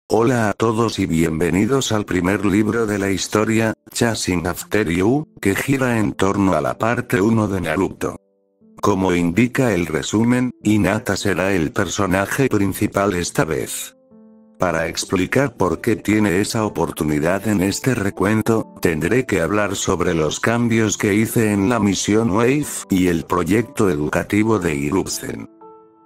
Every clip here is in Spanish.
Hola a todos y bienvenidos al primer libro de la historia, Chasing After You, que gira en torno a la parte 1 de Naruto. Como indica el resumen, Hinata será el personaje principal esta vez. Para explicar por qué tiene esa oportunidad en este recuento, tendré que hablar sobre los cambios que hice en la misión Wave y el proyecto educativo de Hiruzen.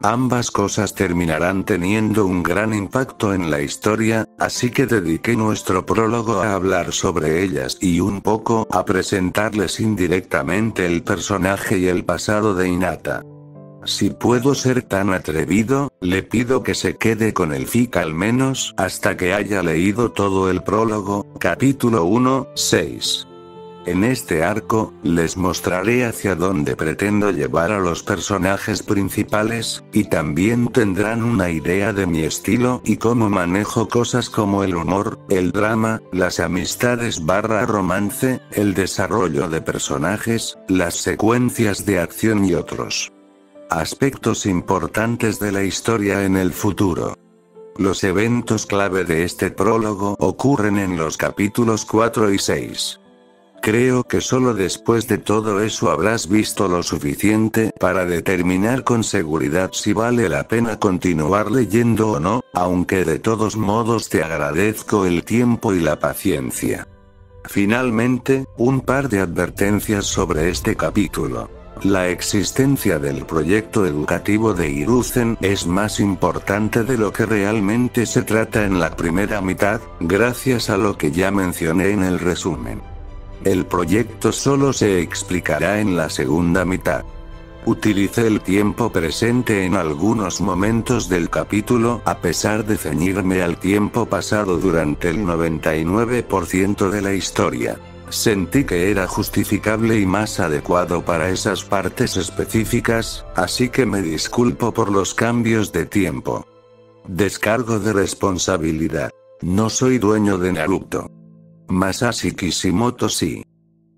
Ambas cosas terminarán teniendo un gran impacto en la historia, así que dediqué nuestro prólogo a hablar sobre ellas y un poco a presentarles indirectamente el personaje y el pasado de Hinata. Si puedo ser tan atrevido, le pido que se quede con el fic al menos hasta que haya leído todo el prólogo, capítulo 1:6. En este arco, les mostraré hacia dónde pretendo llevar a los personajes principales, y también tendrán una idea de mi estilo y cómo manejo cosas como el humor, el drama, las amistades / romance, el desarrollo de personajes, las secuencias de acción y otros aspectos importantes de la historia en el futuro. Los eventos clave de este prólogo ocurren en los capítulos 4 y 6. Creo que solo después de todo eso habrás visto lo suficiente para determinar con seguridad si vale la pena continuar leyendo o no, aunque de todos modos te agradezco el tiempo y la paciencia. Finalmente, un par de advertencias sobre este capítulo. La existencia del proyecto educativo de Hiruzen es más importante de lo que realmente se trata en la primera mitad, gracias a lo que ya mencioné en el resumen. El proyecto solo se explicará en la segunda mitad. Utilicé el tiempo presente en algunos momentos del capítulo a pesar de ceñirme al tiempo pasado durante el 99% de la historia. Sentí que era justificable y más adecuado para esas partes específicas, así que me disculpo por los cambios de tiempo. Descargo de responsabilidad. No soy dueño de Naruto. Masashi Kishimoto sí.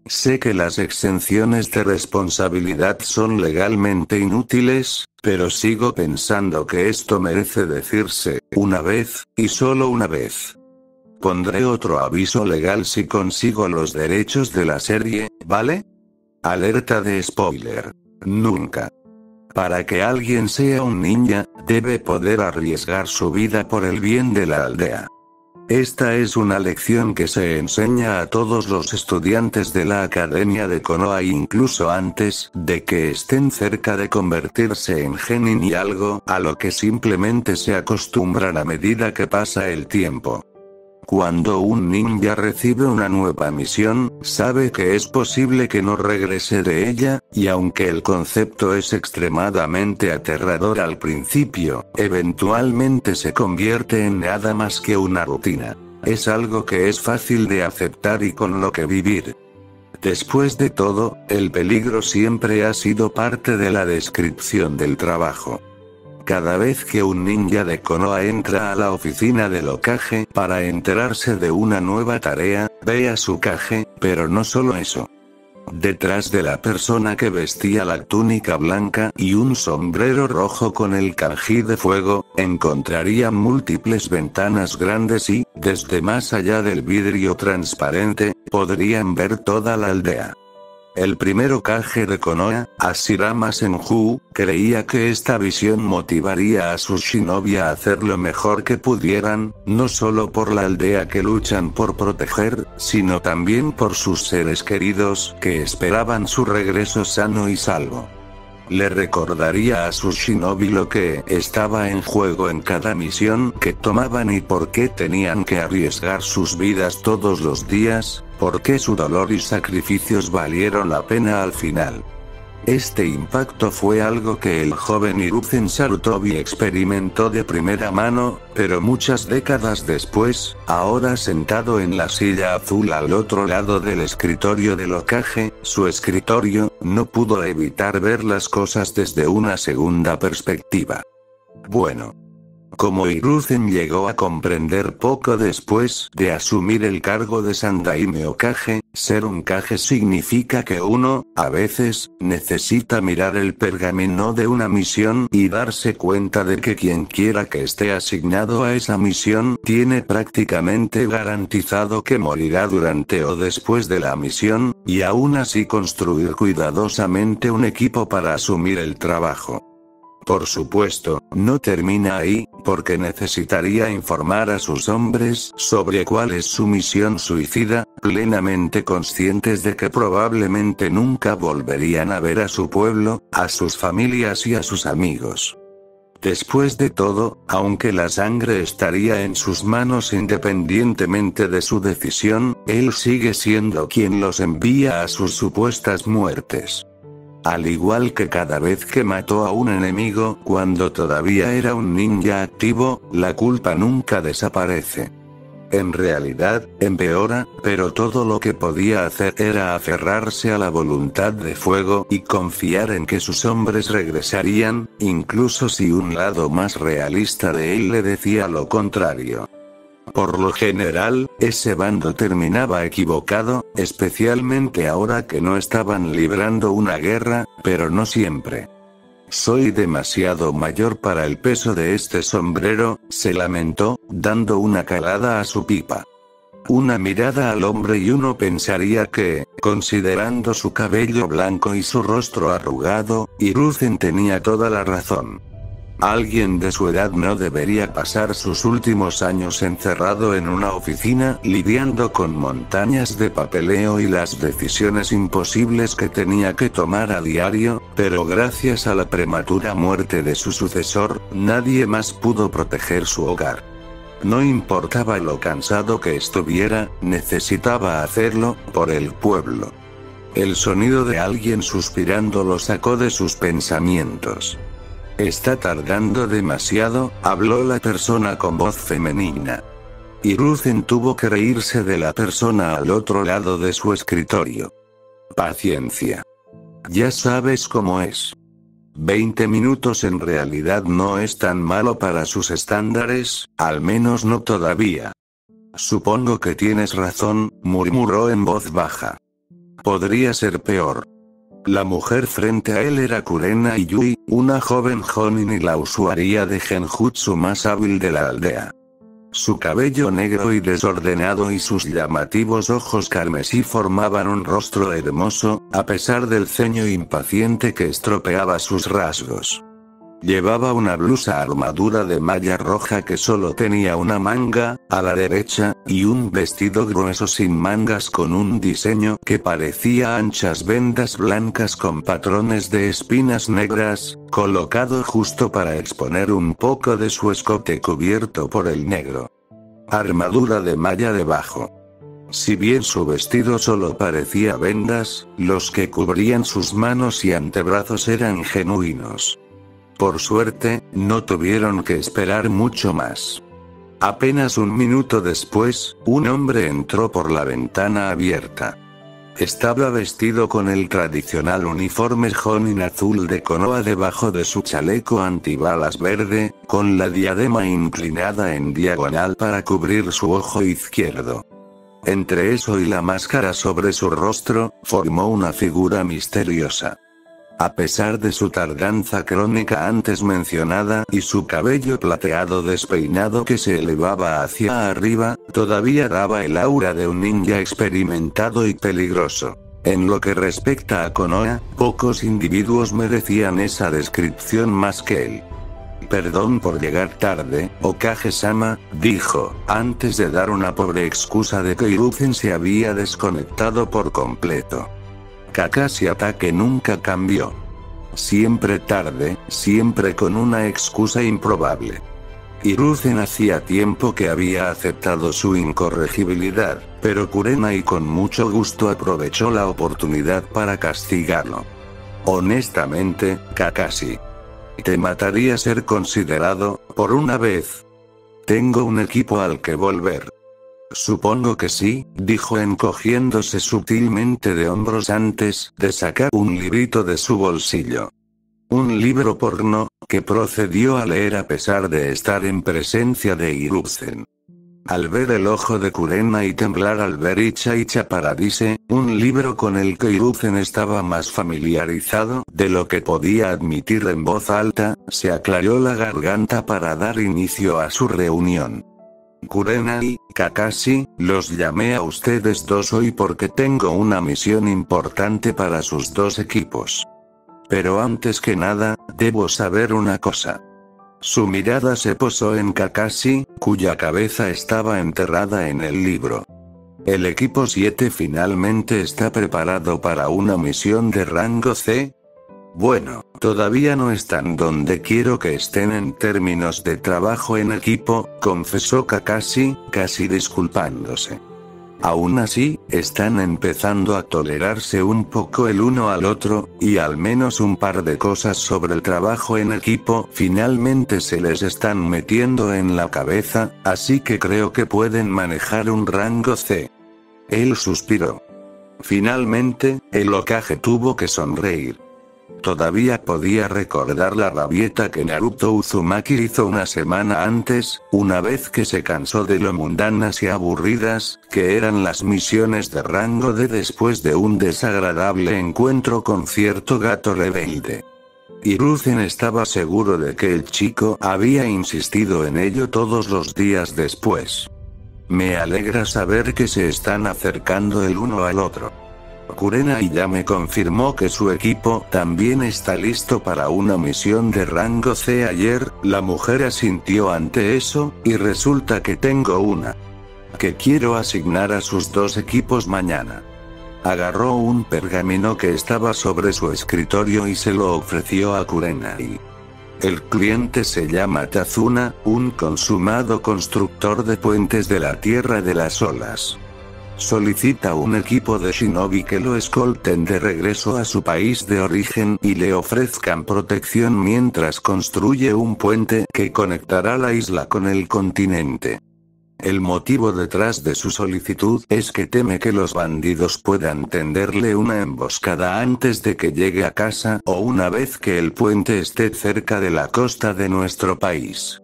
Sé que las exenciones de responsabilidad son legalmente inútiles, pero sigo pensando que esto merece decirse, una vez, y solo una vez. Pondré otro aviso legal si consigo los derechos de la serie, ¿vale? Alerta de spoiler. Nunca. Para que alguien sea un ninja, debe poder arriesgar su vida por el bien de la aldea. Esta es una lección que se enseña a todos los estudiantes de la Academia de Konoha incluso antes de que estén cerca de convertirse en genin y algo a lo que simplemente se acostumbran a medida que pasa el tiempo. Cuando un ninja recibe una nueva misión, sabe que es posible que no regrese de ella, y aunque el concepto es extremadamente aterrador al principio, eventualmente se convierte en nada más que una rutina. Es algo que es fácil de aceptar y con lo que vivir. Después de todo, el peligro siempre ha sido parte de la descripción del trabajo. Cada vez que un ninja de Konoha entra a la oficina del Hokage para enterarse de una nueva tarea, ve a su Kage, pero no solo eso. Detrás de la persona que vestía la túnica blanca y un sombrero rojo con el kanji de fuego, encontraría múltiples ventanas grandes y, desde más allá del vidrio transparente, podrían ver toda la aldea. El primer Hokage de Konoha, Hashirama Senju, creía que esta visión motivaría a sus shinobi a hacer lo mejor que pudieran, no solo por la aldea que luchan por proteger, sino también por sus seres queridos que esperaban su regreso sano y salvo. Le recordaría a sus shinobi lo que estaba en juego en cada misión que tomaban y por qué tenían que arriesgar sus vidas todos los días, por qué su dolor y sacrificios valieron la pena al final. Este impacto fue algo que el joven Hiruzen Sarutobi experimentó de primera mano, pero muchas décadas después, ahora sentado en la silla azul al otro lado del escritorio del Hokage, su escritorio, no pudo evitar ver las cosas desde una segunda perspectiva. Bueno. como Hiruzen llegó a comprender poco después de asumir el cargo de Sandaime Hokage, ser un Kage significa que uno, a veces, necesita mirar el pergamino de una misión y darse cuenta de que quien quiera que esté asignado a esa misión tiene prácticamente garantizado que morirá durante o después de la misión, y aún así construir cuidadosamente un equipo para asumir el trabajo. Por supuesto, no termina ahí, porque necesitaría informar a sus hombres sobre cuál es su misión suicida, plenamente conscientes de que probablemente nunca volverían a ver a su pueblo, a sus familias y a sus amigos. Después de todo, aunque la sangre estaría en sus manos independientemente de su decisión, él sigue siendo quien los envía a sus supuestas muertes. Al igual que cada vez que mató a un enemigo cuando todavía era un ninja activo, la culpa nunca desaparece. En realidad, empeora, pero todo lo que podía hacer era aferrarse a la voluntad de fuego y confiar en que sus hombres regresarían, incluso si un lado más realista de él le decía lo contrario. Por lo general, ese bando terminaba equivocado, especialmente ahora que no estaban librando una guerra, pero no siempre. Soy demasiado mayor para el peso de este sombrero, se lamentó, dando una calada a su pipa. Una mirada al hombre y uno pensaría que, considerando su cabello blanco y su rostro arrugado, Hiruzen tenía toda la razón. Alguien de su edad no debería pasar sus últimos años encerrado en una oficina lidiando con montañas de papeleo y las decisiones imposibles que tenía que tomar a diario, pero gracias a la prematura muerte de su sucesor, nadie más pudo proteger su hogar. No importaba lo cansado que estuviera, necesitaba hacerlo, por el pueblo. El sonido de alguien suspirando lo sacó de sus pensamientos. Está tardando demasiado, habló la persona con voz femenina. Hiruzen tuvo que reírse de la persona al otro lado de su escritorio. Paciencia. Ya sabes cómo es. 20 minutos en realidad no es tan malo para sus estándares, al menos no todavía. Supongo que tienes razón, murmuró en voz baja. Podría ser peor. La mujer frente a él era Kurena Yui, una joven jonin y la usuaria de genjutsu más hábil de la aldea. Su cabello negro y desordenado y sus llamativos ojos carmesí formaban un rostro hermoso, a pesar del ceño impaciente que estropeaba sus rasgos. Llevaba una blusa armadura de malla roja que solo tenía una manga, a la derecha, y un vestido grueso sin mangas con un diseño que parecía anchas vendas blancas con patrones de espinas negras, colocado justo para exponer un poco de su escote cubierto por el negro. Armadura de malla debajo. Si bien su vestido solo parecía vendas, los que cubrían sus manos y antebrazos eran genuinos. Por suerte, no tuvieron que esperar mucho más. Apenas un minuto después, un hombre entró por la ventana abierta. Estaba vestido con el tradicional uniforme jonin azul de Konoha debajo de su chaleco antibalas verde, con la diadema inclinada en diagonal para cubrir su ojo izquierdo. Entre eso y la máscara sobre su rostro, formó una figura misteriosa. A pesar de su tardanza crónica antes mencionada y su cabello plateado despeinado que se elevaba hacia arriba, todavía daba el aura de un ninja experimentado y peligroso. En lo que respecta a Konoha, pocos individuos merecían esa descripción más que él. Perdón por llegar tarde, Hokage-sama, dijo, antes de dar una pobre excusa de que Hiruzen se había desconectado por completo. Kakashi Hatake nunca cambió. Siempre tarde, siempre con una excusa improbable. Hiruzen hacía tiempo que había aceptado su incorregibilidad, pero Kurenai con mucho gusto aprovechó la oportunidad para castigarlo. Honestamente, Kakashi. ¿Te mataría ser considerado, por una vez? Tengo un equipo al que volver. Supongo que sí, dijo encogiéndose sutilmente de hombros antes de sacar un librito de su bolsillo. un libro porno, que procedió a leer a pesar de estar en presencia de Hiruzen. Al ver el ojo de Kurenai temblar al ver Icha Icha Paradise, un libro con el que Hiruzen estaba más familiarizado de lo que podía admitir en voz alta, se aclaró la garganta para dar inicio a su reunión. Kurenai, Kakashi, los llamé a ustedes dos hoy porque tengo una misión importante para sus dos equipos. Pero antes que nada, debo saber una cosa. Su mirada se posó en Kakashi, cuya cabeza estaba enterrada en el libro. ¿El equipo 7 finalmente está preparado para una misión de rango C? Bueno, todavía no están donde quiero que estén en términos de trabajo en equipo, confesó Kakashi, casi disculpándose. Aún así, están empezando a tolerarse un poco el uno al otro, y al menos un par de cosas sobre el trabajo en equipo finalmente se les están metiendo en la cabeza, así que creo que pueden manejar un rango C. Él suspiró. Finalmente, el Hokage tuvo que sonreír. Todavía podía recordar la rabieta que Naruto Uzumaki hizo una semana antes, una vez que se cansó de lo mundanas y aburridas que eran las misiones de rango D después de un desagradable encuentro con cierto gato rebelde. Hiruzen estaba seguro de que el chico había insistido en ello todos los días después. Me alegra saber que se están acercando el uno al otro. Kurenai ya me confirmó que su equipo también está listo para una misión de rango C. Ayer, la mujer asintió ante eso, y resulta que tengo una que quiero asignar a sus dos equipos mañana. Agarró un pergamino que estaba sobre su escritorio y se lo ofreció a Kurenai. El cliente se llama Tazuna, un consumado constructor de puentes de la Tierra de las Olas. Solicita un equipo de shinobi que lo escolten de regreso a su país de origen y le ofrezcan protección mientras construye un puente que conectará la isla con el continente. El motivo detrás de su solicitud es que teme que los bandidos puedan tenderle una emboscada antes de que llegue a casa o una vez que el puente esté cerca de la costa de nuestro país.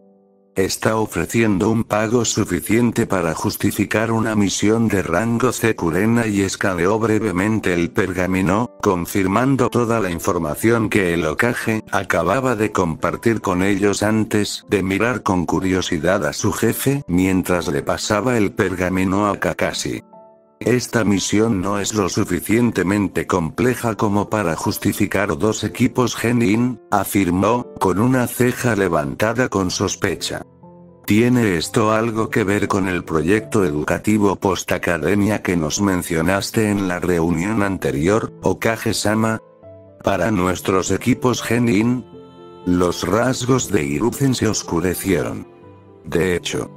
Está ofreciendo un pago suficiente para justificar una misión de rango C. Kurenai escaneó brevemente el pergamino, confirmando toda la información que el Hokage acababa de compartir con ellos antes de mirar con curiosidad a su jefe mientras le pasaba el pergamino a Kakashi. Esta misión no es lo suficientemente compleja como para justificar dos equipos genin, afirmó, con una ceja levantada con sospecha. ¿Tiene esto algo que ver con el proyecto educativo post-academia que nos mencionaste en la reunión anterior, Hokage-sama? Para nuestros equipos genin, los rasgos de Hiruzen se oscurecieron. De hecho,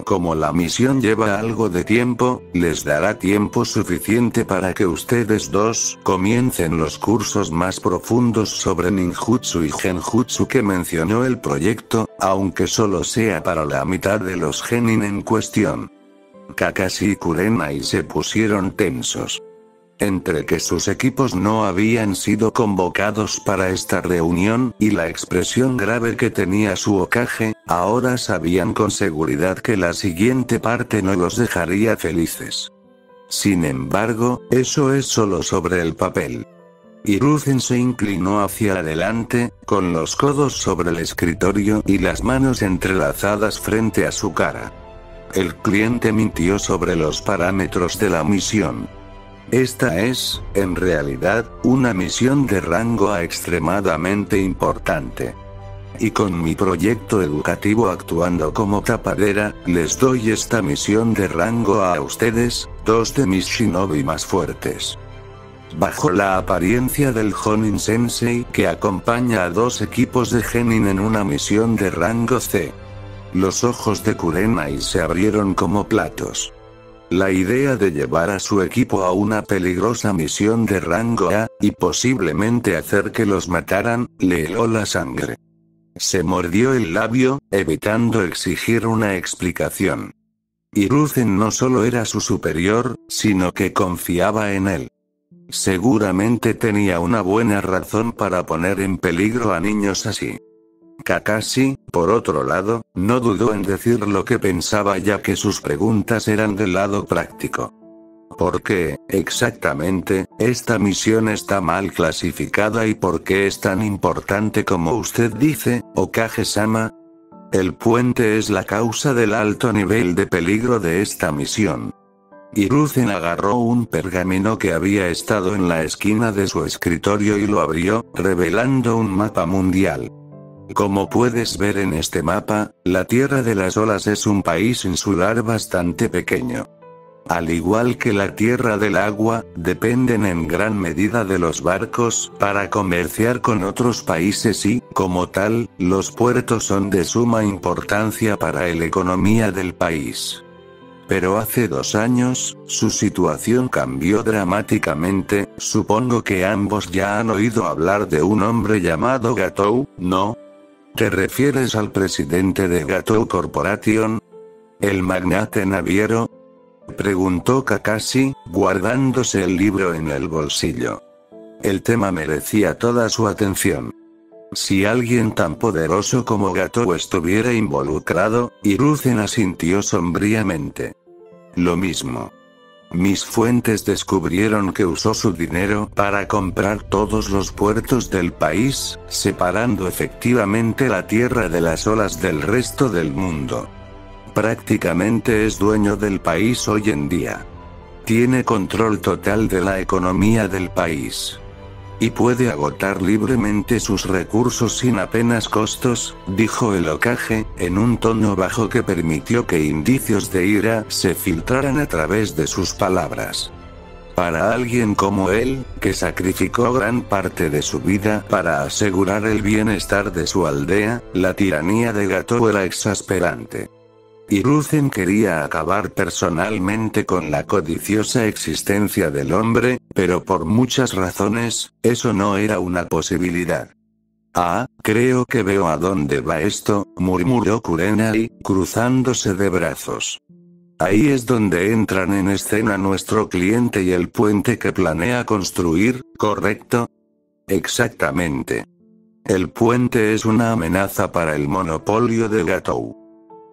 como la misión lleva algo de tiempo, les dará tiempo suficiente para que ustedes dos comiencen los cursos más profundos sobre ninjutsu y genjutsu que mencionó el proyecto, aunque solo sea para la mitad de los genin en cuestión. Kakashi y Kurenai se pusieron tensos. Entre que sus equipos no habían sido convocados para esta reunión y la expresión grave que tenía su Hokage, ahora sabían con seguridad que la siguiente parte no los dejaría felices. Sin embargo, eso es solo sobre el papel. Hiruzen se inclinó hacia adelante, con los codos sobre el escritorio y las manos entrelazadas frente a su cara. El cliente mintió sobre los parámetros de la misión. Esta es, en realidad, una misión de rango A extremadamente importante. Y con mi proyecto educativo actuando como tapadera, les doy esta misión de rango A ustedes, dos de mis shinobi más fuertes. Bajo la apariencia del Jonin Sensei que acompaña a dos equipos de genin en una misión de rango C. Los ojos de Kurenai se abrieron como platos. La idea de llevar a su equipo a una peligrosa misión de rango A, y posiblemente hacer que los mataran, le heló la sangre. Se mordió el labio, evitando exigir una explicación. Hiruzen no solo era su superior, sino que confiaba en él. seguramente tenía una buena razón para poner en peligro a niños así. Kakashi, por otro lado, no dudó en decir lo que pensaba ya que sus preguntas eran del lado práctico. ¿Por qué, exactamente, esta misión está mal clasificada y por qué es tan importante como usted dice, Hokage-sama? El puente es la causa del alto nivel de peligro de esta misión. Hiruzen agarró un pergamino que había estado en la esquina de su escritorio y lo abrió, revelando un mapa mundial. Como puedes ver en este mapa, la Tierra de las Olas es un país insular bastante pequeño. Al igual que la Tierra del Agua, dependen en gran medida de los barcos para comerciar con otros países y, como tal, los puertos son de suma importancia para la economía del país. Pero hace 2 años, su situación cambió dramáticamente. Supongo que ambos ya han oído hablar de un hombre llamado Gatou, ¿no? ¿Te refieres al presidente de Gatou Corporation? ¿El magnate naviero? Preguntó Kakashi, guardándose el libro en el bolsillo. El tema merecía toda su atención. Si alguien tan poderoso como Gatou estuviera involucrado, Hiruzen asintió sombríamente. Lo mismo. Mis fuentes descubrieron que usó su dinero para comprar todos los puertos del país, separando efectivamente la Tierra de las Olas del resto del mundo. Prácticamente es dueño del país hoy en día. Tiene control total de la economía del país. Y puede agotar libremente sus recursos sin apenas costos, dijo el Hokage, en un tono bajo que permitió que indicios de ira se filtraran a través de sus palabras. Para alguien como él, que sacrificó gran parte de su vida para asegurar el bienestar de su aldea, la tiranía de Gatou era exasperante. Hiruzen quería acabar personalmente con la codiciosa existencia del hombre, pero por muchas razones, eso no era una posibilidad. Ah, creo que veo a dónde va esto, murmuró Kurenai, cruzándose de brazos. Ahí es donde entran en escena nuestro cliente y el puente que planea construir, ¿correcto? Exactamente. El puente es una amenaza para el monopolio de Gatou.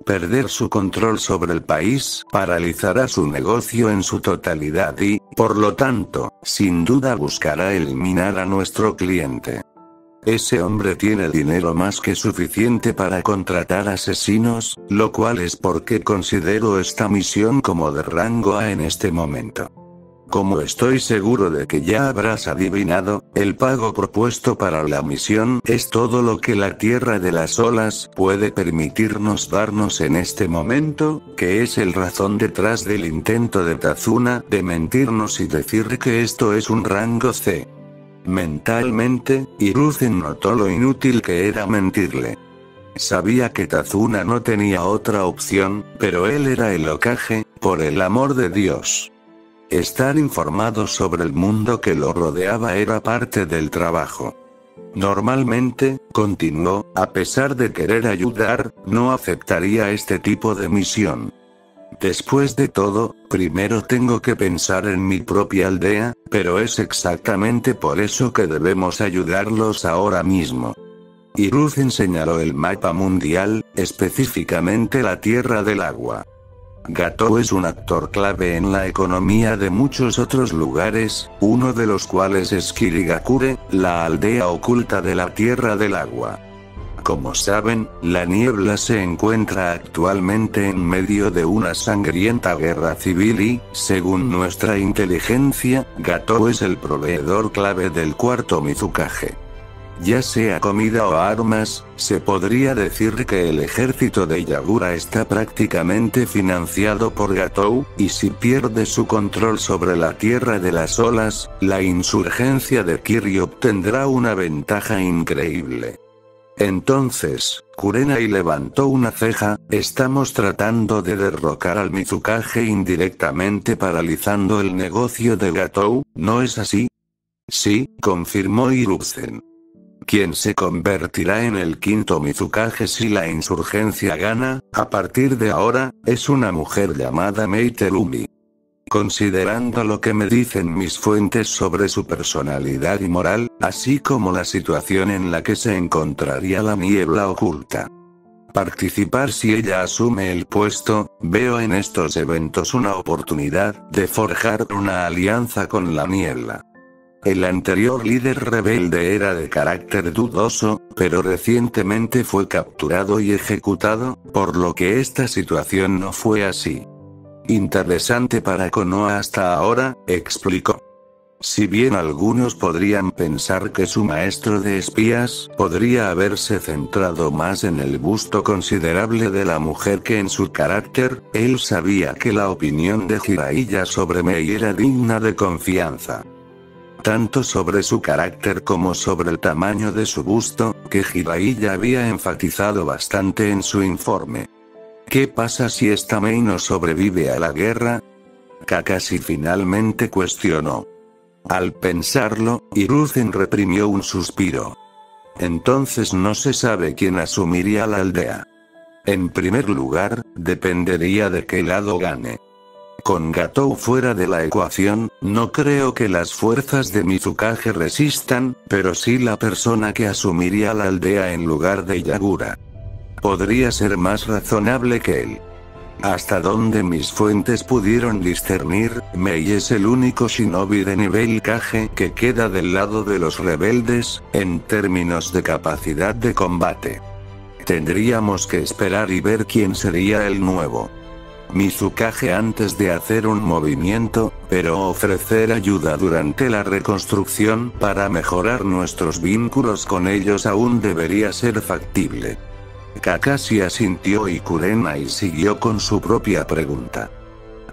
Perder su control sobre el país paralizará su negocio en su totalidad y, por lo tanto, sin duda buscará eliminar a nuestro cliente. Ese hombre tiene dinero más que suficiente para contratar asesinos, lo cual es porque considero esta misión como de rango A en este momento. Como estoy seguro de que ya habrás adivinado, el pago propuesto para la misión es todo lo que la Tierra de las Olas puede permitirnos darnos en este momento, que es el razón detrás del intento de Tazuna de mentirnos y decir que esto es un rango C. Mentalmente, Hiruzen notó lo inútil que era mentirle. Sabía que Tazuna no tenía otra opción, pero él era el Hokage, por el amor de Dios. Estar informado sobre el mundo que lo rodeaba era parte del trabajo. Normalmente, continuó, a pesar de querer ayudar, no aceptaría este tipo de misión. Después de todo, primero tengo que pensar en mi propia aldea, pero es exactamente por eso que debemos ayudarlos ahora mismo. Hiruzen señaló el mapa mundial, específicamente la Tierra del Agua. Gatou es un actor clave en la economía de muchos otros lugares, uno de los cuales es Kirigakure, la aldea oculta de la Tierra del Agua. Como saben, la niebla se encuentra actualmente en medio de una sangrienta guerra civil y, según nuestra inteligencia, Gatou es el proveedor clave del cuarto Mizukage. Ya sea comida o armas, se podría decir que el ejército de Yagura está prácticamente financiado por Gatou, y si pierde su control sobre la Tierra de las Olas, la insurgencia de Kiri obtendrá una ventaja increíble. Entonces, Kurenai levantó una ceja, estamos tratando de derrocar al Mizukage indirectamente paralizando el negocio de Gatou, ¿no es así? Sí, confirmó Hiruzen. Quien se convertirá en el quinto Mizukage si la insurgencia gana, a partir de ahora, es una mujer llamada Meiterumi. Considerando lo que me dicen mis fuentes sobre su personalidad y moral, así como la situación en la que se encontraría la niebla oculta. Participar si ella asume el puesto, veo en estos eventos una oportunidad de forjar una alianza con la niebla. El anterior líder rebelde era de carácter dudoso, pero recientemente fue capturado y ejecutado, por lo que esta situación no fue así. Interesante para Konoha hasta ahora, explicó. Si bien algunos podrían pensar que su maestro de espías podría haberse centrado más en el busto considerable de la mujer que en su carácter, él sabía que la opinión de Jiraiya sobre Mei era digna de confianza. Tanto sobre su carácter como sobre el tamaño de su busto, que Jiraiya había enfatizado bastante en su informe. ¿Qué pasa si esta Mei no sobrevive a la guerra? Kakashi finalmente cuestionó. Al pensarlo, Hiruzen reprimió un suspiro. Entonces no se sabe quién asumiría la aldea. En primer lugar, dependería de qué lado gane. Con Gatou fuera de la ecuación, no creo que las fuerzas de Mizukage resistan, pero sí la persona que asumiría la aldea en lugar de Yagura. Podría ser más razonable que él. Hasta donde mis fuentes pudieron discernir, Mei es el único shinobi de nivel Kage que queda del lado de los rebeldes, en términos de capacidad de combate. Tendríamos que esperar y ver quién sería el nuevo Mizukage antes de hacer un movimiento, pero ofrecer ayuda durante la reconstrucción para mejorar nuestros vínculos con ellos aún debería ser factible. Kakashi asintió y Kurenai siguió con su propia pregunta.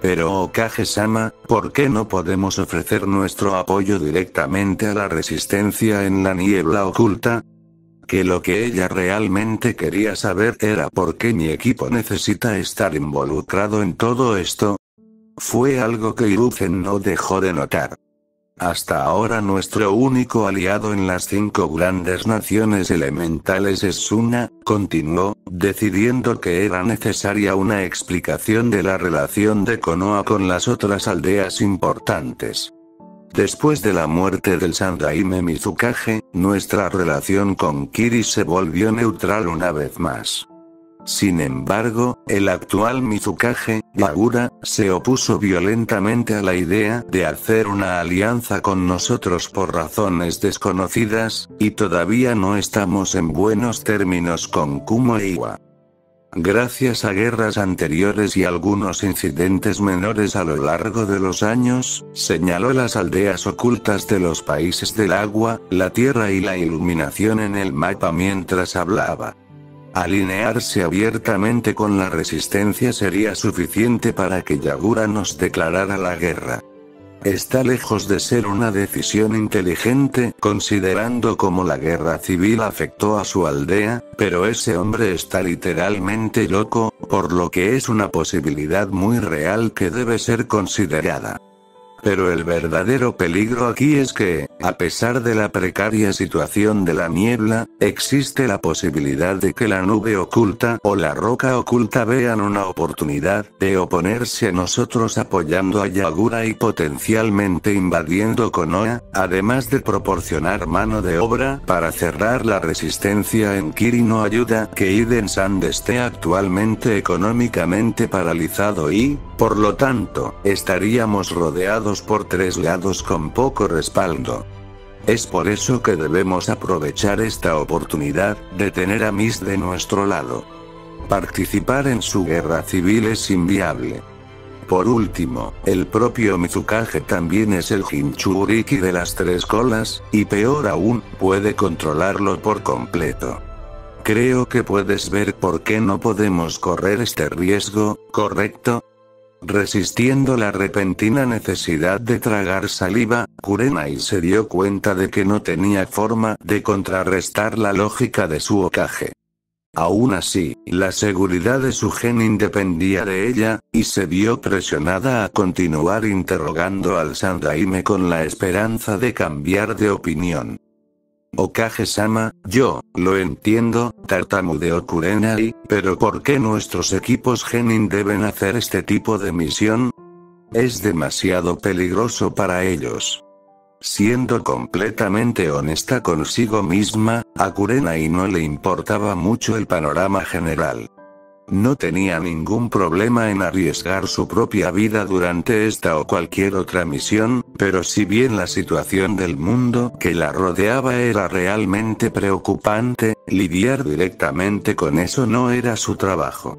Pero Okage-sama, ¿por qué no podemos ofrecer nuestro apoyo directamente a la resistencia en la niebla oculta? Que lo que ella realmente quería saber era por qué mi equipo necesita estar involucrado en todo esto. Fue algo que Hiruzen no dejó de notar. Hasta ahora nuestro único aliado en las 5 grandes naciones elementales es Suna, continuó, decidiendo que era necesaria una explicación de la relación de Konoha con las otras aldeas importantes. Después de la muerte del Sandaime Mizukage, nuestra relación con Kiri se volvió neutral una vez más. Sin embargo, el actual Mizukage, Yagura, se opuso violentamente a la idea de hacer una alianza con nosotros por razones desconocidas, y todavía no estamos en buenos términos con Kumo e Iwa. Gracias a guerras anteriores y algunos incidentes menores a lo largo de los años, señaló las aldeas ocultas de los países del agua, la tierra y la iluminación en el mapa mientras hablaba. Alinearse abiertamente con la resistencia sería suficiente para que Yagura nos declarara la guerra. Está lejos de ser una decisión inteligente, considerando cómo la guerra civil afectó a su aldea, pero ese hombre está literalmente loco, por lo que es una posibilidad muy real que debe ser considerada. Pero el verdadero peligro aquí es que, a pesar de la precaria situación de la niebla, existe la posibilidad de que la nube oculta o la roca oculta vean una oportunidad de oponerse a nosotros apoyando a Yagura y potencialmente invadiendo Konoha, además de proporcionar mano de obra para cerrar la resistencia en Kiri no ayuda que Iden-san esté actualmente económicamente paralizado y, por lo tanto, estaríamos rodeados por 3 lados con poco respaldo. Es por eso que debemos aprovechar esta oportunidad de tener a Miss de nuestro lado. Participar en su guerra civil es inviable. Por último, el propio Mizukage también es el Jinchuriki de las 3 colas, y peor aún, puede controlarlo por completo. Creo que puedes ver por qué no podemos correr este riesgo, ¿correcto? Resistiendo la repentina necesidad de tragar saliva, Kurenai se dio cuenta de que no tenía forma de contrarrestar la lógica de su Hokage. Aún así, la seguridad de su genin dependía de ella, y se vio presionada a continuar interrogando al Sandaime con la esperanza de cambiar de opinión. Okage-sama, yo lo entiendo, tartamudeó Kurenai, pero ¿por qué nuestros equipos genin deben hacer este tipo de misión? es demasiado peligroso para ellos. Siendo completamente honesta consigo misma, a Kurenai no le importaba mucho el panorama general. No tenía ningún problema en arriesgar su propia vida durante esta o cualquier otra misión, pero si bien la situación del mundo que la rodeaba era realmente preocupante, lidiar directamente con eso no era su trabajo.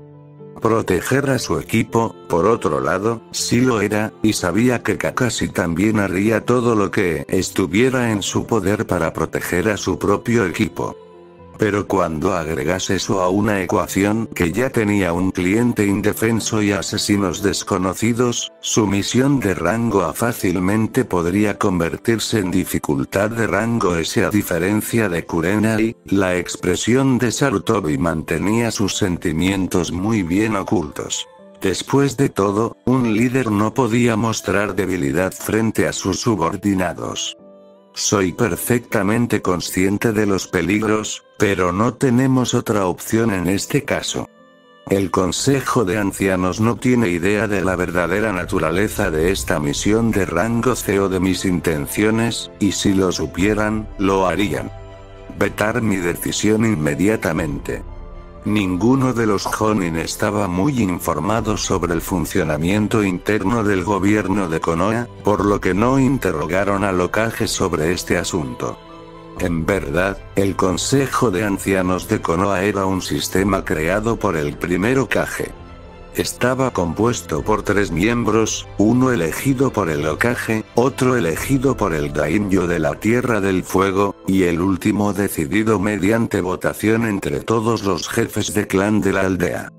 Proteger a su equipo, por otro lado, sí lo era, y sabía que Kakashi también haría todo lo que estuviera en su poder para proteger a su propio equipo. Pero cuando agregas eso a una ecuación que ya tenía un cliente indefenso y asesinos desconocidos, su misión de rango A fácilmente podría convertirse en dificultad de rango S. A diferencia de Kurenai, la expresión de Sarutobi mantenía sus sentimientos muy bien ocultos. Después de todo, un líder no podía mostrar debilidad frente a sus subordinados. Soy perfectamente consciente de los peligros, pero no tenemos otra opción en este caso. El Consejo de Ancianos no tiene idea de la verdadera naturaleza de esta misión de rango C o de mis intenciones, y si lo supieran, lo harían. Vetar mi decisión inmediatamente. Ninguno de los Jonin estaba muy informado sobre el funcionamiento interno del gobierno de Konoha, por lo que no interrogaron al Hokage sobre este asunto. En verdad, el Consejo de Ancianos de Konoha era un sistema creado por el primer Hokage. Estaba compuesto por 3 miembros, uno elegido por el Hokage, otro elegido por el Daimyo de la Tierra del Fuego, y el último decidido mediante votación entre todos los jefes de clan de la aldea.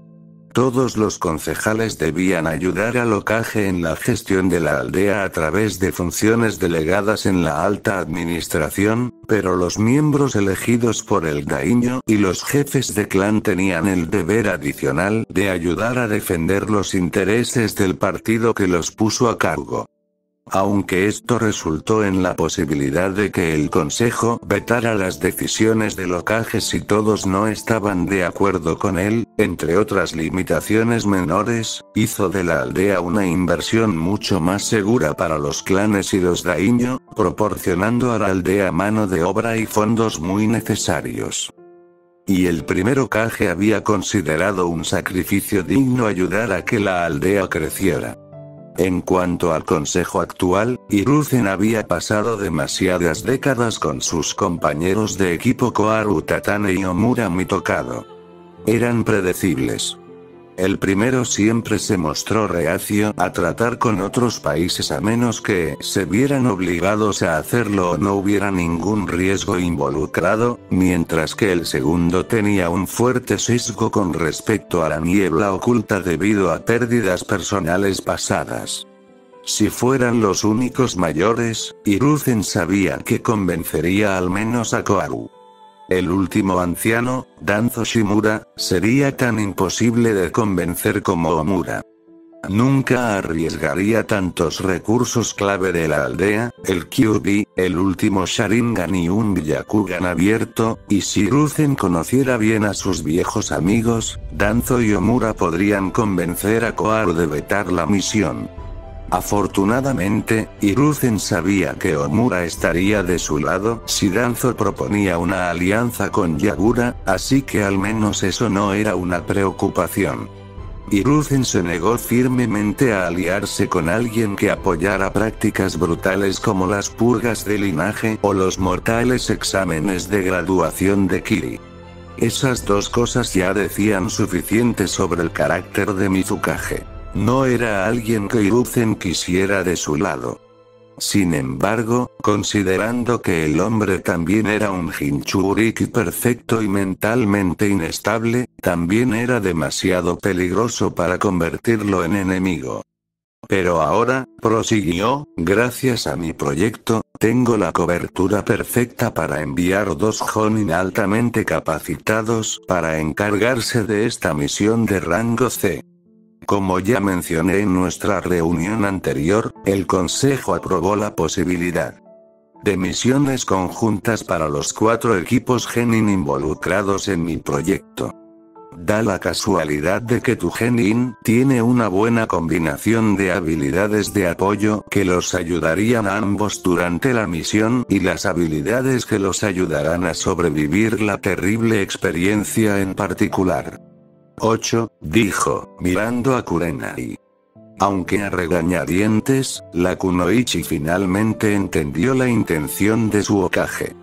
Todos los concejales debían ayudar al Hokage en la gestión de la aldea a través de funciones delegadas en la alta administración, pero los miembros elegidos por el daimyo y los jefes de clan tenían el deber adicional de ayudar a defender los intereses del partido que los puso a cargo. Aunque esto resultó en la posibilidad de que el consejo vetara las decisiones del Hokage si todos no estaban de acuerdo con él, entre otras limitaciones menores, hizo de la aldea una inversión mucho más segura para los clanes y los daimyo, proporcionando a la aldea mano de obra y fondos muy necesarios. Y el primer Hokage había considerado un sacrificio digno ayudar a que la aldea creciera. En cuanto al consejo actual, Hiruzen había pasado demasiadas décadas con sus compañeros de equipo Koharu Tatane y Omura Mitokado. Eran predecibles. El primero siempre se mostró reacio a tratar con otros países a menos que se vieran obligados a hacerlo o no hubiera ningún riesgo involucrado, mientras que el segundo tenía un fuerte sesgo con respecto a la niebla oculta debido a pérdidas personales pasadas. Si fueran los únicos mayores, Hiruzen sabía que convencería al menos a Koharu. El último anciano, Danzo Shimura, sería tan imposible de convencer como Omura. Nunca arriesgaría tantos recursos clave de la aldea, el Kyuubi, el último Sharingan y un Byakugan abierto, y si Hiruzen conociera bien a sus viejos amigos, Danzo y Omura podrían convencer a Koharu de vetar la misión. Afortunadamente, Hiruzen sabía que Omura estaría de su lado si Danzo proponía una alianza con Yagura, así que al menos eso no era una preocupación. Hiruzen se negó firmemente a aliarse con alguien que apoyara prácticas brutales como las purgas de linaje o los mortales exámenes de graduación de Kiri. Esas dos cosas ya decían suficiente sobre el carácter de Mizukage. No era alguien que Hiruzen quisiera de su lado. Sin embargo, considerando que el hombre también era un Jinchuriki perfecto y mentalmente inestable, también era demasiado peligroso para convertirlo en enemigo. Pero ahora, prosiguió, gracias a mi proyecto, tengo la cobertura perfecta para enviar 2 Jonin altamente capacitados para encargarse de esta misión de rango C. Como ya mencioné en nuestra reunión anterior, el Consejo aprobó la posibilidad de misiones conjuntas para los 4 equipos genin involucrados en mi proyecto. da la casualidad de que tu genin tiene una buena combinación de habilidades de apoyo que los ayudarían a ambos durante la misión y las habilidades que los ayudarán a sobrevivir la terrible experiencia en particular. 8, dijo, mirando a Kurenai. Aunque a regañadientes, la Kunoichi finalmente entendió la intención de su Hokage.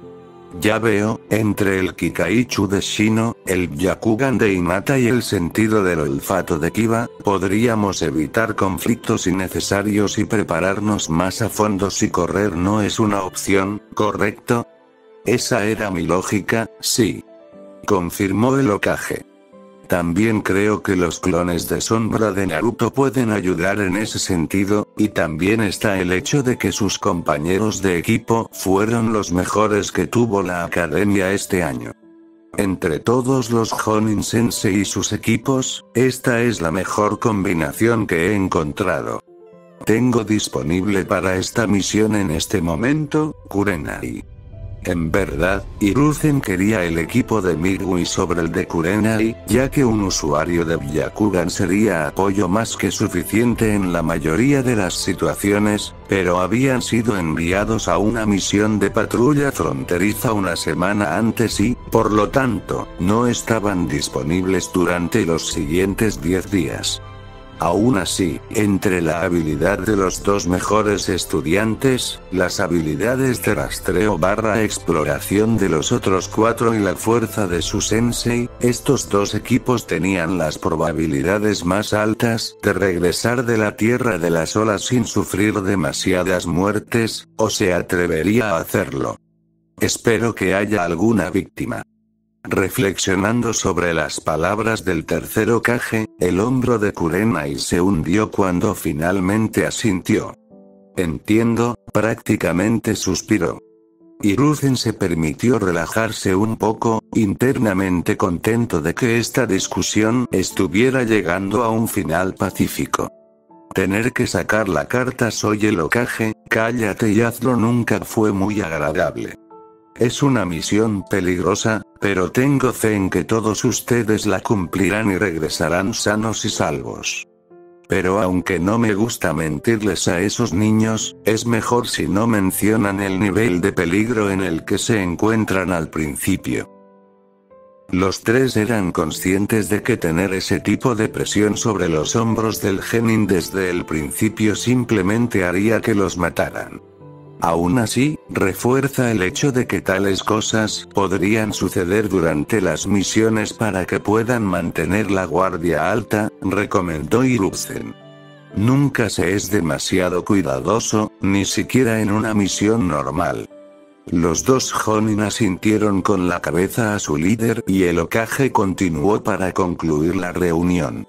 Ya veo, entre el Kikaichu de Shino, el Byakugan de Hinata y el sentido del olfato de Kiba, podríamos evitar conflictos innecesarios y prepararnos más a fondo si correr no es una opción, ¿correcto? Esa era mi lógica, sí. Confirmó el Hokage. También creo que los clones de sombra de Naruto pueden ayudar en ese sentido, y también está el hecho de que sus compañeros de equipo fueron los mejores que tuvo la academia este año. Entre todos los Jonin Sensei y sus equipos, esta es la mejor combinación que he encontrado. Tengo disponible para esta misión en este momento, Kurenai. En verdad, Hiruzen quería el equipo de Migui sobre el de Kurenai, ya que un usuario de Byakugan sería apoyo más que suficiente en la mayoría de las situaciones, pero habían sido enviados a una misión de patrulla fronteriza una semana antes y, por lo tanto, no estaban disponibles durante los siguientes 10 días. Aún así, entre la habilidad de los dos mejores estudiantes, las habilidades de rastreo / exploración de los otros 4 y la fuerza de su sensei, estos dos equipos tenían las probabilidades más altas de regresar de la Tierra de las Olas sin sufrir demasiadas muertes, o se atrevería a hacerlo. Espero que haya alguna víctima. Reflexionando sobre las palabras del tercer Hokage, el hombro de Kurenai se hundió cuando finalmente asintió. Entiendo, prácticamente suspiró. Hiruzen se permitió relajarse un poco, internamente contento de que esta discusión estuviera llegando a un final pacífico. Tener que sacar la carta "soy el Hokage, cállate y hazlo" nunca fue muy agradable. Es una misión peligrosa, pero tengo fe en que todos ustedes la cumplirán y regresarán sanos y salvos. Pero aunque no me gusta mentirles a esos niños, es mejor si no mencionan el nivel de peligro en el que se encuentran al principio. Los tres eran conscientes de que tener ese tipo de presión sobre los hombros del genin desde el principio simplemente haría que los mataran. Aún así, refuerza el hecho de que tales cosas podrían suceder durante las misiones para que puedan mantener la guardia alta, recomendó Hiruzen. Nunca se es demasiado cuidadoso, ni siquiera en una misión normal. Los dos Jonin asintieron con la cabeza a su líder y el Hokage continuó para concluir la reunión.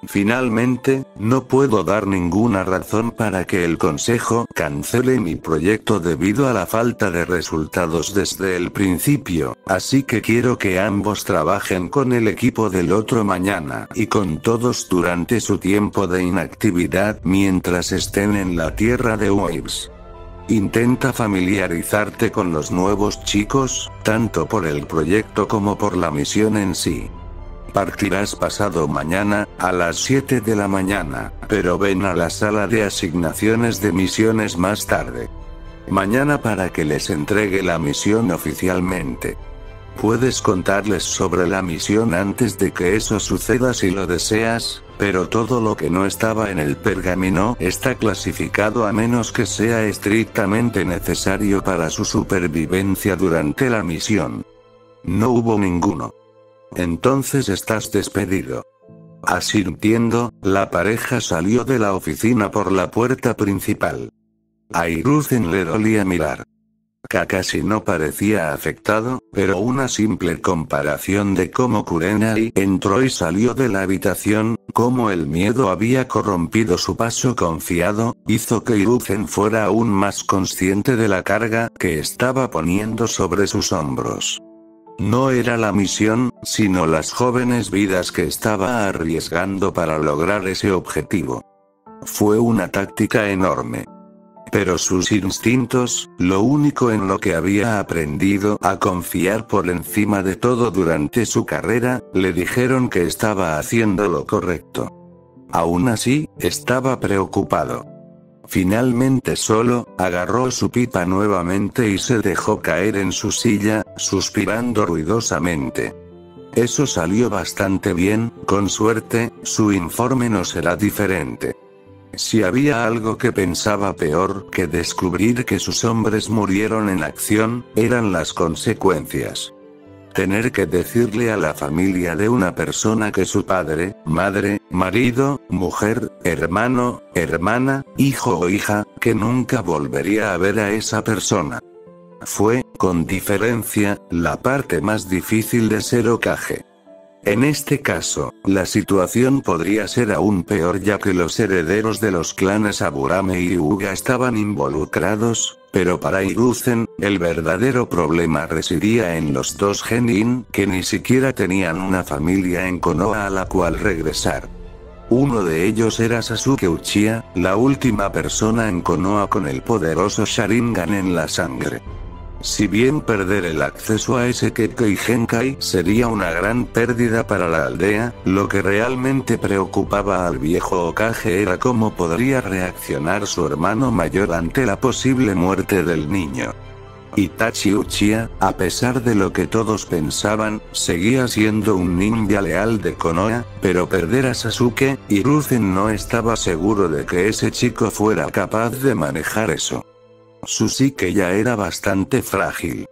Finalmente, no puedo dar ninguna razón para que el consejo cancele mi proyecto debido a la falta de resultados desde el principio, así que quiero que ambos trabajen con el equipo del otro mañana y con todos durante su tiempo de inactividad mientras estén en la tierra de Waves. Intenta familiarizarte con los nuevos chicos, tanto por el proyecto como por la misión en sí. Partirás pasado mañana, a las 7 de la mañana, pero ven a la sala de asignaciones de misiones más tarde. Mañana para que les entregue la misión oficialmente. Puedes contarles sobre la misión antes de que eso suceda si lo deseas, pero todo lo que no estaba en el pergamino está clasificado a menos que sea estrictamente necesario para su supervivencia durante la misión. No hubo ninguno. Entonces estás despedido. Asintiendo, la pareja salió de la oficina por la puerta principal. A Hiruzen le dolía mirar. Kakashi no parecía afectado, pero una simple comparación de cómo Kurenai entró y salió de la habitación, cómo el miedo había corrompido su paso confiado, hizo que Hiruzen fuera aún más consciente de la carga que estaba poniendo sobre sus hombros. No era la misión, sino las jóvenes vidas que estaba arriesgando para lograr ese objetivo. Fue una táctica enorme. Pero sus instintos, lo único en lo que había aprendido a confiar por encima de todo durante su carrera, le dijeron que estaba haciendo lo correcto. Aún así, estaba preocupado. Finalmente solo, agarró su pipa nuevamente y se dejó caer en su silla, suspirando ruidosamente. Eso salió bastante bien, con suerte, su informe no será diferente. Si había algo que pensaba peor que descubrir que sus hombres murieron en acción, eran las consecuencias. Tener que decirle a la familia de una persona que su padre, madre, marido, mujer, hermano, hermana, hijo o hija, que nunca volvería a ver a esa persona. Fue, con diferencia, la parte más difícil de ser Hokage. En este caso, la situación podría ser aún peor ya que los herederos de los clanes Aburame y Hyuga estaban involucrados, pero para Hiruzen, el verdadero problema residía en los dos genin que ni siquiera tenían una familia en Konoha a la cual regresar. Uno de ellos era Sasuke Uchiha, la última persona en Konoha con el poderoso Sharingan en la sangre. Si bien perder el acceso a ese Kekkei Genkai sería una gran pérdida para la aldea, lo que realmente preocupaba al viejo Hokage era cómo podría reaccionar su hermano mayor ante la posible muerte del niño. Itachi Uchiha, a pesar de lo que todos pensaban, seguía siendo un ninja leal de Konoha, pero perder a Sasuke, Hiruzen no estaba seguro de que ese chico fuera capaz de manejar eso. Su psique ya era bastante frágil.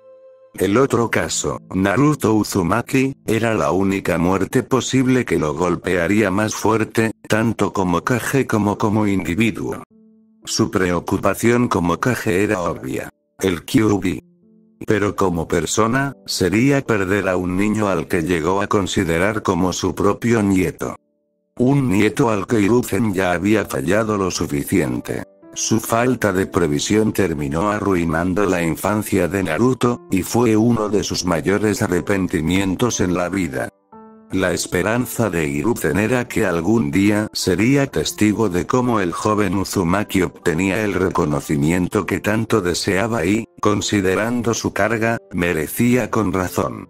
El otro caso, Naruto Uzumaki, era la única muerte posible que lo golpearía más fuerte, tanto como Hokage como individuo. Su preocupación como Hokage era obvia. El Kyuubi. Pero como persona, sería perder a un niño al que llegó a considerar como su propio nieto. Un nieto al que Hiruzen ya había fallado lo suficiente. Su falta de previsión terminó arruinando la infancia de Naruto, y fue uno de sus mayores arrepentimientos en la vida. La esperanza de Hiruzen era que algún día sería testigo de cómo el joven Uzumaki obtenía el reconocimiento que tanto deseaba y, considerando su carga, merecía con razón.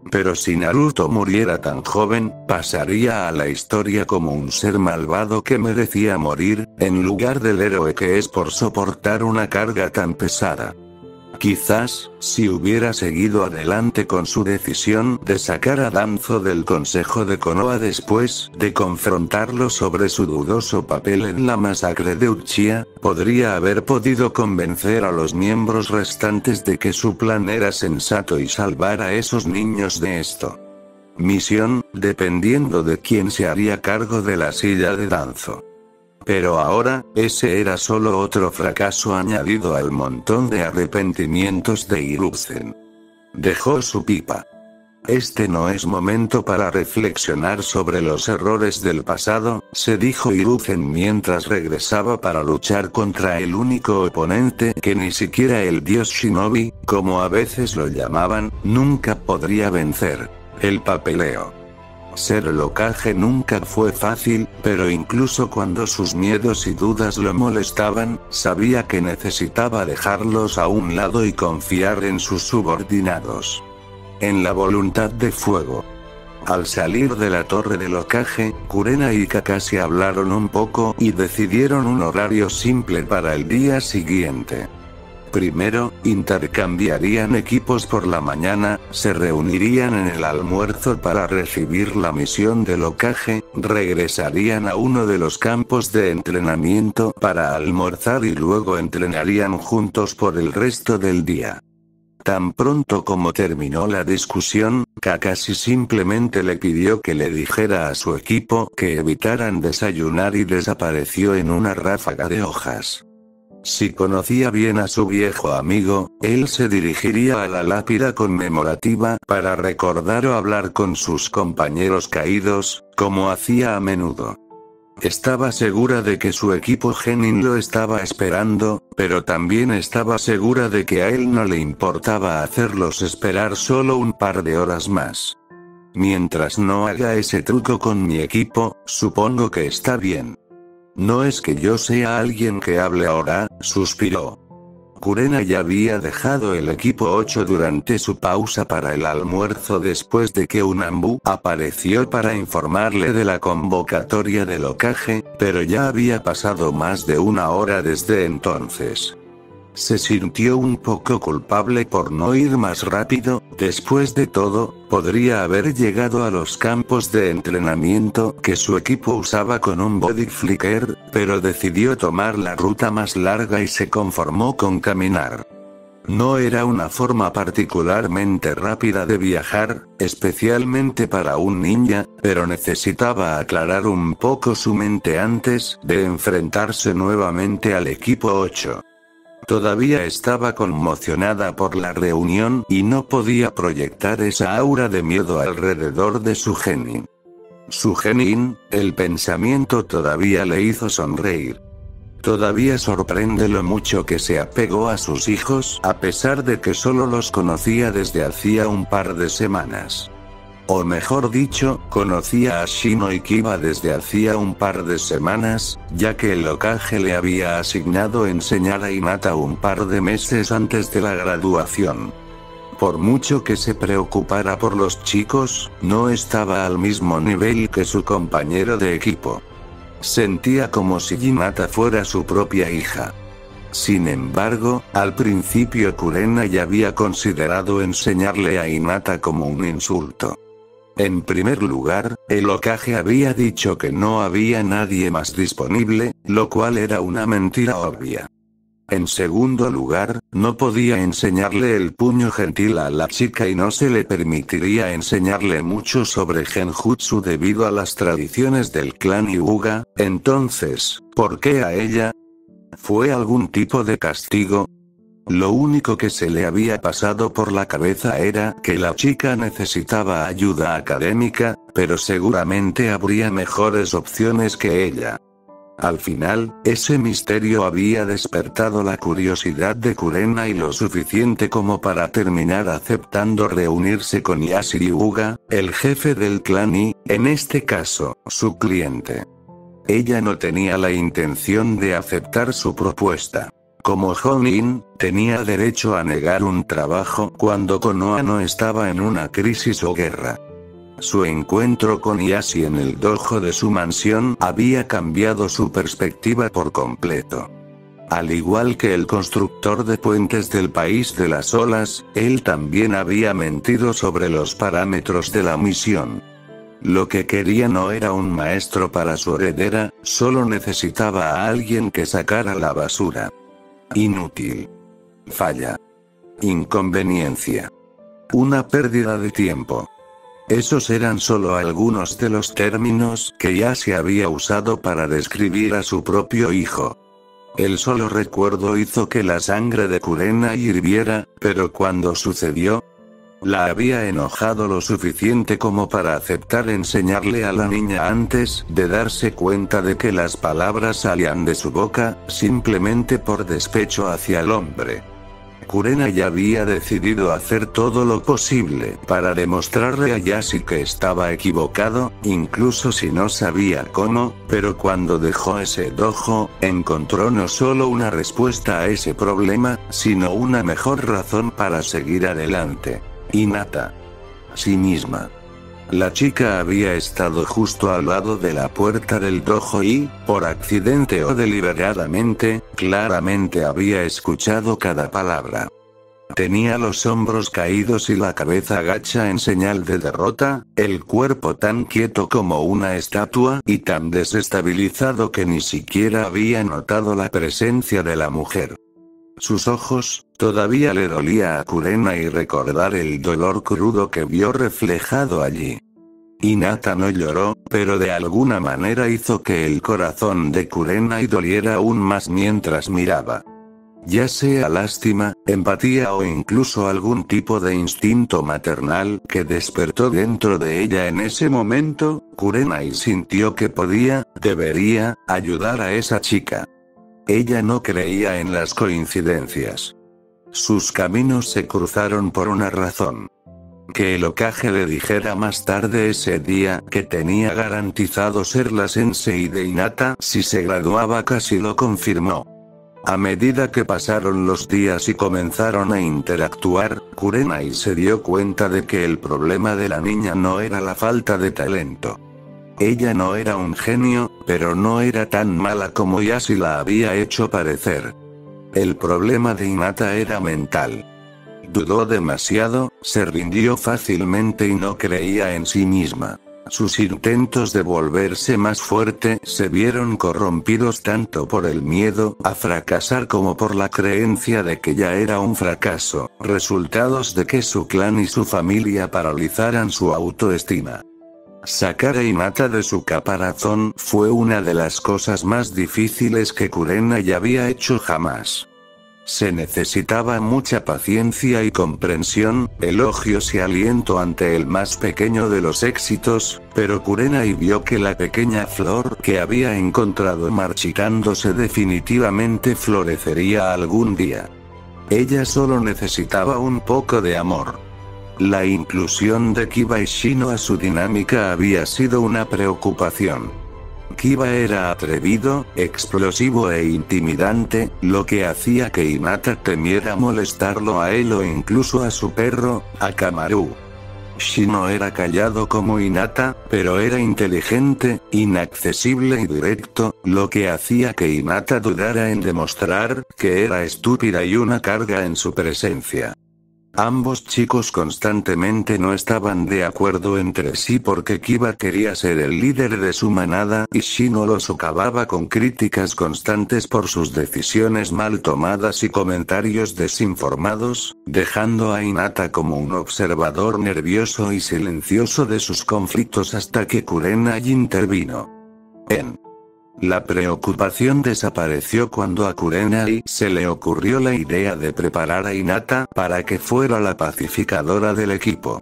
Pero si Naruto muriera tan joven, pasaría a la historia como un ser malvado que merecía morir, en lugar del héroe que es por soportar una carga tan pesada. Quizás, si hubiera seguido adelante con su decisión de sacar a Danzo del Consejo de Konoha después de confrontarlo sobre su dudoso papel en la masacre de Uchiha, podría haber podido convencer a los miembros restantes de que su plan era sensato y salvar a esos niños de esto. Misión, dependiendo de quién se haría cargo de la silla de Danzo. Pero ahora, ese era solo otro fracaso añadido al montón de arrepentimientos de Hiruzen. Dejó su pipa. Este no es momento para reflexionar sobre los errores del pasado, se dijo Hiruzen mientras regresaba para luchar contra el único oponente que ni siquiera el dios Shinobi, como a veces lo llamaban, nunca podría vencer: el papeleo. Ser el Hokage nunca fue fácil, pero incluso cuando sus miedos y dudas lo molestaban, sabía que necesitaba dejarlos a un lado y confiar en sus subordinados. En la voluntad de fuego. Al salir de la torre del Hokage, Kurena y Kakashi hablaron un poco y decidieron un horario simple para el día siguiente. Primero, intercambiarían equipos por la mañana, se reunirían en el almuerzo para recibir la misión del Hokage, regresarían a uno de los campos de entrenamiento para almorzar y luego entrenarían juntos por el resto del día. Tan pronto como terminó la discusión, Kakashi simplemente le pidió que le dijera a su equipo que evitaran desayunar y desapareció en una ráfaga de hojas. Si conocía bien a su viejo amigo, él se dirigiría a la lápida conmemorativa para recordar o hablar con sus compañeros caídos, como hacía a menudo. Estaba segura de que su equipo genin lo estaba esperando, pero también estaba segura de que a él no le importaba hacerlos esperar solo un par de horas más. Mientras no haga ese truco con mi equipo, supongo que está bien. No es que yo sea alguien que hable ahora, suspiró. Kurena ya había dejado el equipo 8 durante su pausa para el almuerzo después de que un Ambu apareció para informarle de la convocatoria del Hokage, pero ya había pasado más de una hora desde entonces. Se sintió un poco culpable por no ir más rápido. Después de todo, podría haber llegado a los campos de entrenamiento que su equipo usaba con un body flicker, pero decidió tomar la ruta más larga y se conformó con caminar. No era una forma particularmente rápida de viajar, especialmente para un ninja, pero necesitaba aclarar un poco su mente antes de enfrentarse nuevamente al equipo 8. Todavía estaba conmocionada por la reunión y no podía proyectar esa aura de miedo alrededor de su genin. Su genin, el pensamiento todavía le hizo sonreír. Todavía sorprende lo mucho que se apegó a sus hijos a pesar de que solo los conocía desde hacía un par de semanas. O mejor dicho, conocía a Shino y Kiba desde hacía un par de semanas, ya que el Hokage le había asignado enseñar a Hinata un par de meses antes de la graduación. Por mucho que se preocupara por los chicos, no estaba al mismo nivel que su compañero de equipo. Sentía como si Hinata fuera su propia hija. Sin embargo, al principio Kurena ya había considerado enseñarle a Hinata como un insulto. En primer lugar, el Hokage había dicho que no había nadie más disponible, lo cual era una mentira obvia. En segundo lugar, no podía enseñarle el puño gentil a la chica y no se le permitiría enseñarle mucho sobre genjutsu debido a las tradiciones del clan Hyuga. Entonces, ¿por qué a ella? ¿Fue algún tipo de castigo? Lo único que se le había pasado por la cabeza era que la chica necesitaba ayuda académica, pero seguramente habría mejores opciones que ella. Al final, ese misterio había despertado la curiosidad de Kurena y lo suficiente como para terminar aceptando reunirse con Yashi Hyuga, el jefe del clan y, en este caso, su cliente. Ella no tenía la intención de aceptar su propuesta. Como Jonin, tenía derecho a negar un trabajo cuando Konoha no estaba en una crisis o guerra. Su encuentro con Yashi en el dojo de su mansión había cambiado su perspectiva por completo. Al igual que el constructor de puentes del país de las olas, él también había mentido sobre los parámetros de la misión. Lo que quería no era un maestro para su heredera, solo necesitaba a alguien que sacara la basura. Inútil. Falla. Inconveniencia. Una pérdida de tiempo. Esos eran solo algunos de los términos que Yashi había usado para describir a su propio hijo. El solo recuerdo hizo que la sangre de Kurena hirviera, pero cuando sucedió, la había enojado lo suficiente como para aceptar enseñarle a la niña antes de darse cuenta de que las palabras salían de su boca, simplemente por despecho hacia el hombre. Kurena ya había decidido hacer todo lo posible para demostrarle a Yashi que estaba equivocado, incluso si no sabía cómo, pero cuando dejó ese dojo, encontró no solo una respuesta a ese problema, sino una mejor razón para seguir adelante. Hinata. Sí misma. La chica había estado justo al lado de la puerta del dojo y, por accidente o deliberadamente, claramente había escuchado cada palabra. Tenía los hombros caídos y la cabeza gacha en señal de derrota, el cuerpo tan quieto como una estatua y tan desestabilizado que ni siquiera había notado la presencia de la mujer. Sus ojos, todavía le dolía a Kurena y recordar el dolor crudo que vio reflejado allí. Hinata no lloró, pero de alguna manera hizo que el corazón de Kurena doliera aún más mientras miraba. Ya sea lástima, empatía o incluso algún tipo de instinto maternal que despertó dentro de ella en ese momento, Kurena sintió que debería, ayudar a esa chica. Ella no creía en las coincidencias. Sus caminos se cruzaron por una razón. que el Hokage le dijera más tarde ese día que tenía garantizado ser la sensei de Hinata si se graduaba casi lo confirmó. A medida que pasaron los días y comenzaron a interactuar, Kurenai se dio cuenta de que el problema de la niña no era la falta de talento. Ella no era un genio, pero no era tan mala como Yashi la había hecho parecer. El problema de Hinata era mental. Dudó demasiado, se rindió fácilmente y no creía en sí misma. Sus intentos de volverse más fuerte se vieron corrompidos tanto por el miedo a fracasar como por la creencia de que ya era un fracaso, resultados de que su clan y su familia paralizaran su autoestima. Sacar a Hinata de su caparazón fue una de las cosas más difíciles que Kurenai había hecho jamás. Se necesitaba mucha paciencia y comprensión, elogios y aliento ante el más pequeño de los éxitos, pero Kurenai vio que la pequeña flor que había encontrado marchitándose definitivamente florecería algún día. Ella solo necesitaba un poco de amor. La inclusión de Kiba y Shino a su dinámica había sido una preocupación. Kiba era atrevido, explosivo e intimidante, lo que hacía que Hinata temiera molestarlo a él o incluso a su perro, Akamaru. Shino era callado como Hinata, pero era inteligente, inaccesible y directo, lo que hacía que Hinata dudara en demostrar que era estúpida y una carga en su presencia. Ambos chicos constantemente no estaban de acuerdo entre sí porque Kiba quería ser el líder de su manada y Shino lo socavaba con críticas constantes por sus decisiones mal tomadas y comentarios desinformados, dejando a Hinata como un observador nervioso y silencioso de sus conflictos hasta que Kurenai intervino. La preocupación desapareció cuando a Kurenai se le ocurrió la idea de preparar a Hinata para que fuera la pacificadora del equipo.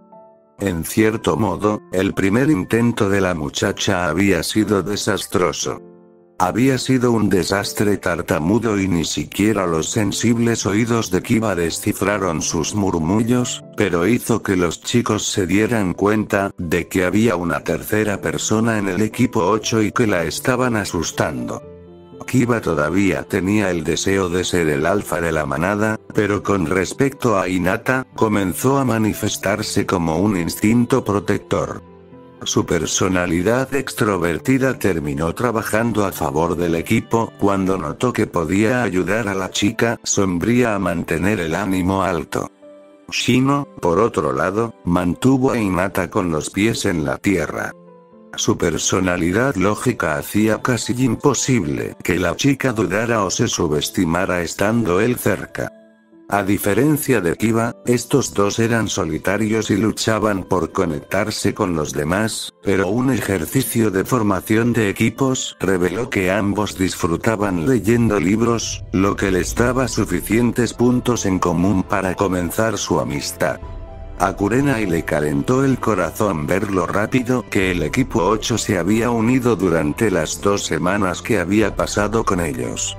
En cierto modo, el primer intento de la muchacha había sido desastroso. Había sido un desastre tartamudo y ni siquiera los sensibles oídos de Kiba descifraron sus murmullos, pero hizo que los chicos se dieran cuenta de que había una tercera persona en el equipo 8 y que la estaban asustando. Kiba todavía tenía el deseo de ser el alfa de la manada, pero con respecto a Hinata, comenzó a manifestarse como un instinto protector. Su personalidad extrovertida terminó trabajando a favor del equipo cuando notó que podía ayudar a la chica sombría a mantener el ánimo alto. Shino, por otro lado, mantuvo a Hinata con los pies en la tierra. Su personalidad lógica hacía casi imposible que la chica dudara o se subestimara estando él cerca. A diferencia de Kiba, estos dos eran solitarios y luchaban por conectarse con los demás, pero un ejercicio de formación de equipos reveló que ambos disfrutaban leyendo libros, lo que les daba suficientes puntos en común para comenzar su amistad. A Kurenai le calentó el corazón ver lo rápido que el equipo 8 se había unido durante las 2 semanas que había pasado con ellos.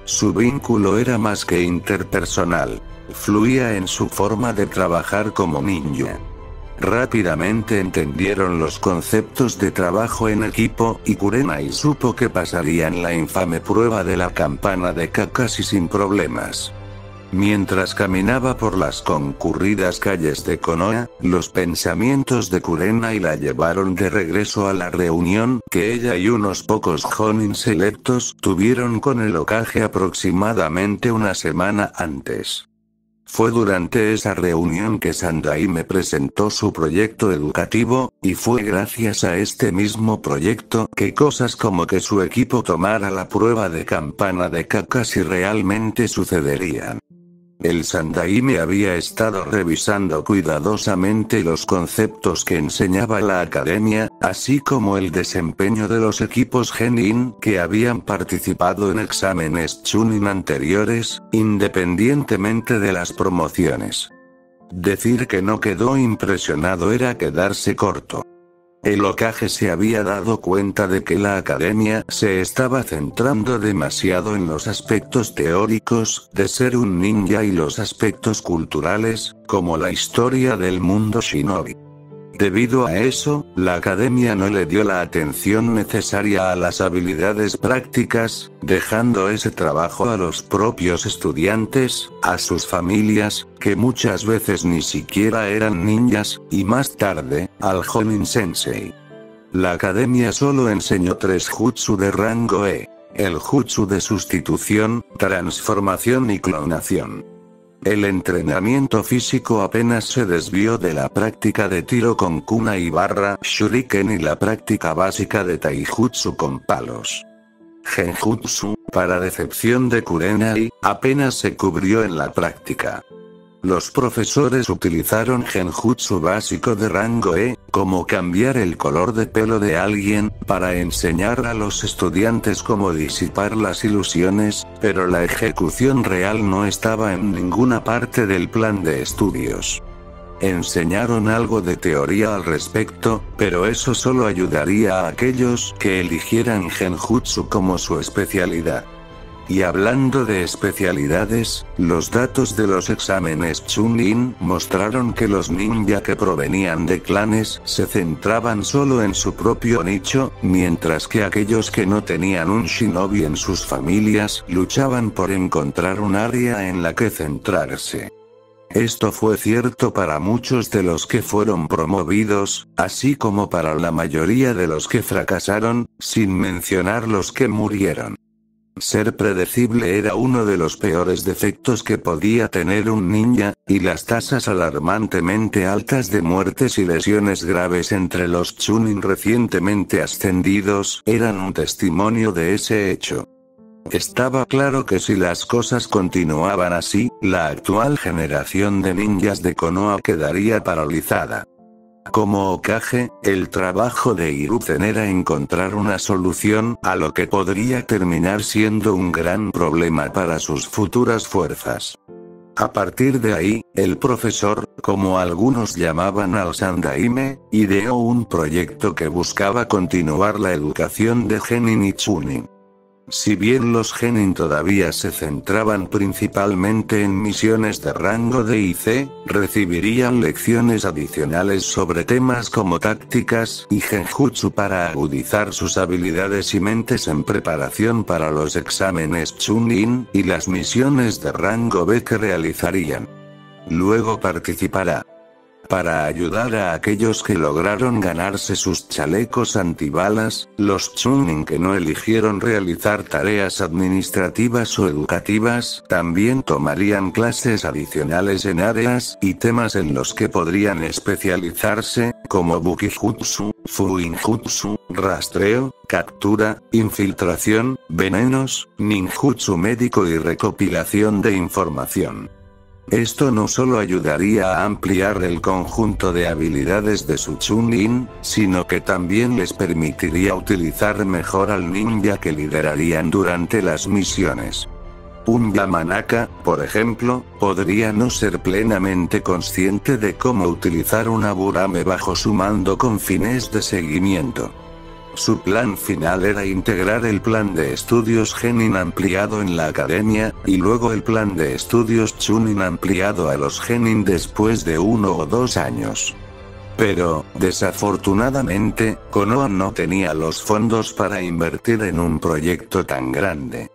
Su vínculo era más que interpersonal. Fluía en su forma de trabajar como ninja. Rápidamente entendieron los conceptos de trabajo en equipo y Kurenai supo que pasarían la infame prueba de la campana de Kakashi sin problemas. Mientras caminaba por las concurridas calles de Konoha, los pensamientos de Kurenai la llevaron de regreso a la reunión que ella y unos pocos Jonin selectos tuvieron con el Hokage aproximadamente una semana antes. Fue durante esa reunión que Sandai me presentó su proyecto educativo, y fue gracias a este mismo proyecto que cosas como que su equipo tomara la prueba de campana de Kakashi realmente sucederían. El Sandaime había estado revisando cuidadosamente los conceptos que enseñaba la academia, así como el desempeño de los equipos Genin que habían participado en exámenes Chunin anteriores, independientemente de las promociones. Decir que no quedó impresionado era quedarse corto. El Hokage se había dado cuenta de que la academia se estaba centrando demasiado en los aspectos teóricos de ser un ninja y los aspectos culturales, como la historia del mundo shinobi. Debido a eso, la academia no le dio la atención necesaria a las habilidades prácticas, dejando ese trabajo a los propios estudiantes, a sus familias, que muchas veces ni siquiera eran ninjas, y más tarde, al Jonin Sensei. La academia solo enseñó 3 jutsu de rango E: el jutsu de sustitución, transformación y clonación. El entrenamiento físico apenas se desvió de la práctica de tiro con kunai y barra shuriken y la práctica básica de taijutsu con palos. Genjutsu, para decepción de Kurenai, apenas se cubrió en la práctica. Los profesores utilizaron genjutsu básico de rango E, como cambiar el color de pelo de alguien, para enseñar a los estudiantes cómo disipar las ilusiones, pero la ejecución real no estaba en ninguna parte del plan de estudios. Enseñaron algo de teoría al respecto, pero eso solo ayudaría a aquellos que eligieran genjutsu como su especialidad. Y hablando de especialidades, los datos de los exámenes Chunin mostraron que los ninja que provenían de clanes se centraban solo en su propio nicho, mientras que aquellos que no tenían un shinobi en sus familias luchaban por encontrar un área en la que centrarse. Esto fue cierto para muchos de los que fueron promovidos, así como para la mayoría de los que fracasaron, sin mencionar los que murieron. Ser predecible era uno de los peores defectos que podía tener un ninja, y las tasas alarmantemente altas de muertes y lesiones graves entre los Chunin recientemente ascendidos eran un testimonio de ese hecho. Estaba claro que si las cosas continuaban así, la actual generación de ninjas de Konoha quedaría paralizada. Como Hokage, el trabajo de Hiruzen era encontrar una solución a lo que podría terminar siendo un gran problema para sus futuras fuerzas. A partir de ahí, el profesor, como algunos llamaban al Sandaime, ideó un proyecto que buscaba continuar la educación de Genin y Chunin. Si bien los Genin todavía se centraban principalmente en misiones de rango D y C, recibirían lecciones adicionales sobre temas como tácticas y genjutsu para agudizar sus habilidades y mentes en preparación para los exámenes Chunin y las misiones de rango B que realizarían. Luego participará. Para ayudar a aquellos que lograron ganarse sus chalecos antibalas, los Chunin que no eligieron realizar tareas administrativas o educativas, también tomarían clases adicionales en áreas y temas en los que podrían especializarse, como Bukijutsu, Fuinjutsu, rastreo, captura, infiltración, venenos, ninjutsu médico y recopilación de información. Esto no solo ayudaría a ampliar el conjunto de habilidades de su Chunin, sino que también les permitiría utilizar mejor al ninja que liderarían durante las misiones. Un Yamanaka, por ejemplo, podría no ser plenamente consciente de cómo utilizar una Burame bajo su mando con fines de seguimiento. Su plan final era integrar el plan de estudios Genin ampliado en la academia, y luego el plan de estudios Chunin ampliado a los Genin después de 1 o 2 años. Pero, desafortunadamente, Konoha no tenía los fondos para invertir en un proyecto tan grande.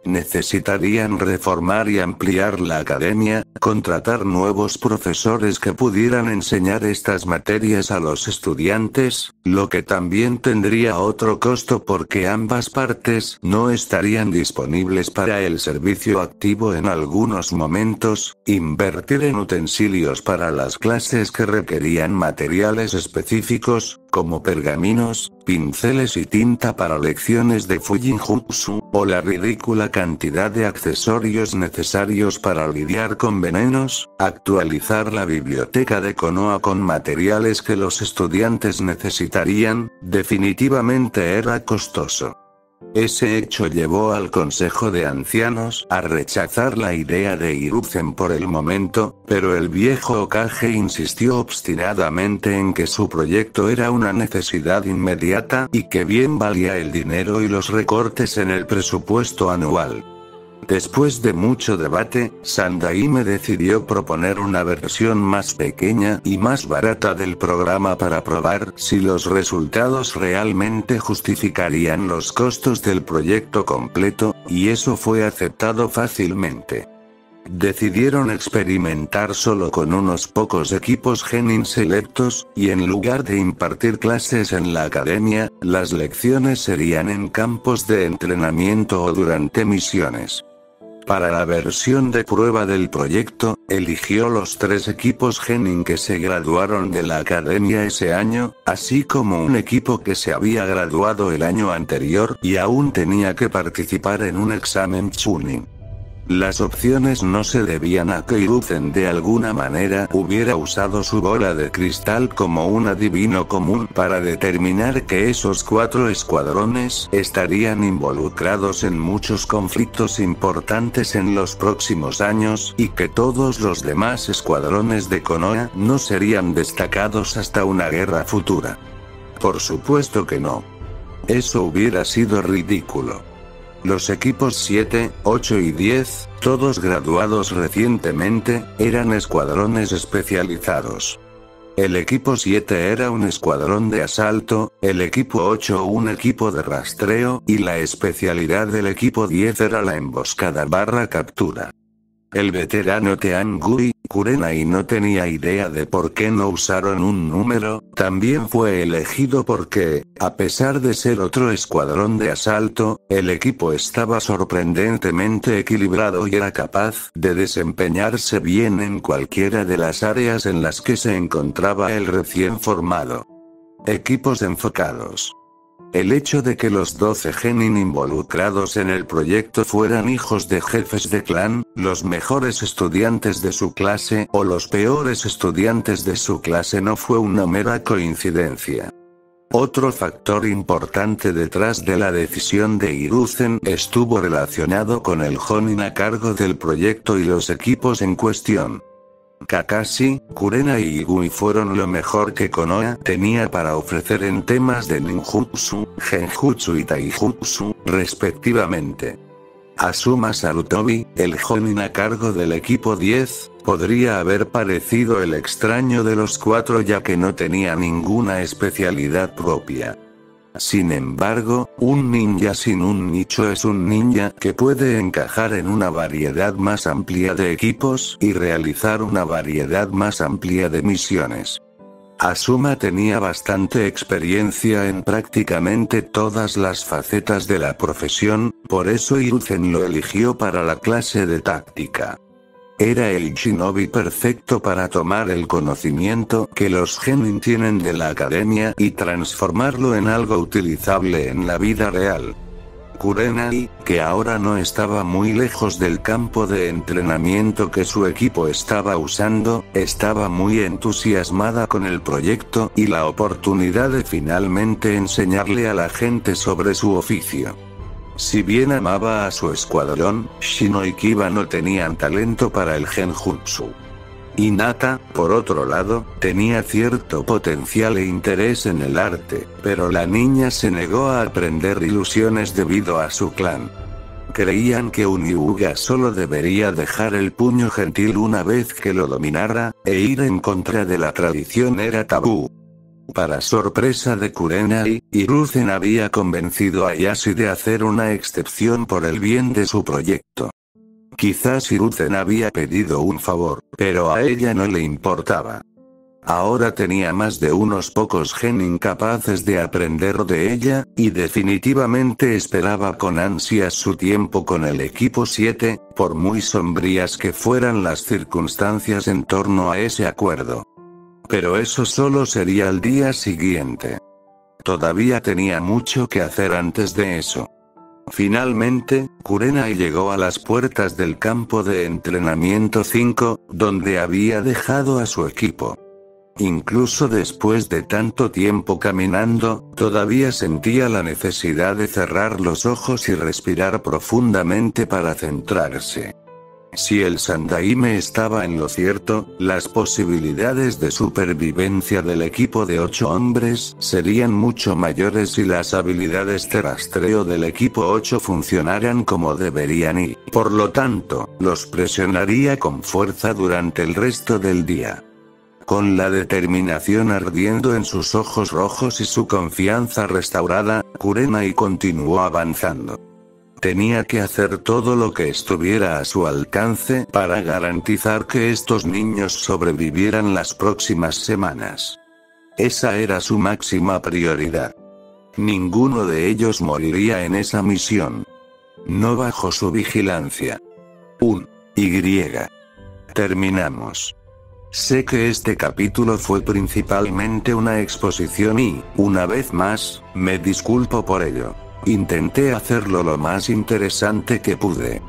Necesitarían reformar y ampliar la academia, contratar nuevos profesores que pudieran enseñar estas materias a los estudiantes, lo que también tendría otro costo porque ambas partes no estarían disponibles para el servicio activo en algunos momentos, invertir en utensilios para las clases que requerían materiales específicos, como pergaminos, pinceles y tinta para lecciones de Fujinjutsu, o la ridícula cantidad de accesorios necesarios para lidiar con venenos, actualizar la biblioteca de Konoha con materiales que los estudiantes necesitarían, definitivamente era costoso. Ese hecho llevó al Consejo de Ancianos a rechazar la idea de Hiruzen por el momento, pero el viejo Hokage insistió obstinadamente en que su proyecto era una necesidad inmediata y que bien valía el dinero y los recortes en el presupuesto anual. Después de mucho debate, Sandaime decidió proponer una versión más pequeña y más barata del programa para probar si los resultados realmente justificarían los costos del proyecto completo, y eso fue aceptado fácilmente. Decidieron experimentar solo con unos pocos equipos genin selectos, y en lugar de impartir clases en la academia, las lecciones serían en campos de entrenamiento o durante misiones. Para la versión de prueba del proyecto, eligió los 3 equipos genin que se graduaron de la academia ese año, así como un equipo que se había graduado el año anterior y aún tenía que participar en un examen Chunin. Las opciones no se debían a que Hiruzen de alguna manera hubiera usado su bola de cristal como un adivino común para determinar que esos 4 escuadrones estarían involucrados en muchos conflictos importantes en los próximos años y que todos los demás escuadrones de Konoha no serían destacados hasta una guerra futura. Por supuesto que no. Eso hubiera sido ridículo. Los equipos 7, 8 y 10, todos graduados recientemente, eran escuadrones especializados. El equipo 7 era un escuadrón de asalto, el equipo 8 un equipo de rastreo, y la especialidad del equipo 10 era la emboscada/captura. El veterano Teangui, Kurenai no tenía idea de por qué no usaron un número, también fue elegido porque, a pesar de ser otro escuadrón de asalto, el equipo estaba sorprendentemente equilibrado y era capaz de desempeñarse bien en cualquiera de las áreas en las que se encontraba el recién formado. Equipos enfocados. El hecho de que los 12 genin involucrados en el proyecto fueran hijos de jefes de clan, los mejores estudiantes de su clase o los peores estudiantes de su clase no fue una mera coincidencia. Otro factor importante detrás de la decisión de Hiruzen estuvo relacionado con el Jonin a cargo del proyecto y los equipos en cuestión. Kakashi, Kurenai y Igui fueron lo mejor que Konoha tenía para ofrecer en temas de ninjutsu, genjutsu y taijutsu, respectivamente. Asuma Sarutobi, el Jonin a cargo del equipo 10, podría haber parecido el extraño de los 4 ya que no tenía ninguna especialidad propia. Sin embargo, un ninja sin un nicho es un ninja que puede encajar en una variedad más amplia de equipos y realizar una variedad más amplia de misiones. Asuma tenía bastante experiencia en prácticamente todas las facetas de la profesión, por eso Hiruzen lo eligió para la clase de táctica. Era el shinobi perfecto para tomar el conocimiento que los genin tienen de la academia y transformarlo en algo utilizable en la vida real. Kurenai, que ahora no estaba muy lejos del campo de entrenamiento que su equipo estaba usando, estaba muy entusiasmada con el proyecto y la oportunidad de finalmente enseñarle a la gente sobre su oficio. Si bien amaba a su escuadrón, Shino y Kiba no tenían talento para el genjutsu. Hinata, por otro lado, tenía cierto potencial e interés en el arte, pero la niña se negó a aprender ilusiones debido a su clan. Creían que un Hyuga solo debería dejar el puño gentil una vez que lo dominara, e ir en contra de la tradición era tabú. Para sorpresa de Kurenai, Hiruzen había convencido a Yashi de hacer una excepción por el bien de su proyecto. Quizás Hiruzen había pedido un favor, pero a ella no le importaba. Ahora tenía más de unos pocos genin capaces de aprender de ella, y definitivamente esperaba con ansias su tiempo con el equipo 7, por muy sombrías que fueran las circunstancias en torno a ese acuerdo. Pero eso solo sería al día siguiente. Todavía tenía mucho que hacer antes de eso. Finalmente, Kurenai llegó a las puertas del campo de entrenamiento 5, donde había dejado a su equipo. Incluso después de tanto tiempo caminando, todavía sentía la necesidad de cerrar los ojos y respirar profundamente para centrarse. Si el Sandaime estaba en lo cierto, las posibilidades de supervivencia del equipo de 8 hombres serían mucho mayores si las habilidades de rastreo del equipo 8 funcionaran como deberían y, por lo tanto, los presionaría con fuerza durante el resto del día. Con la determinación ardiendo en sus ojos rojos y su confianza restaurada, Kurenai continuó avanzando. Tenía que hacer todo lo que estuviera a su alcance para garantizar que estos niños sobrevivieran las próximas semanas. Esa era su máxima prioridad. Ninguno de ellos moriría en esa misión. No bajo su vigilancia. Terminamos. Sé que este capítulo fue principalmente una exposición y, una vez más, me disculpo por ello. Intenté hacerlo lo más interesante que pude.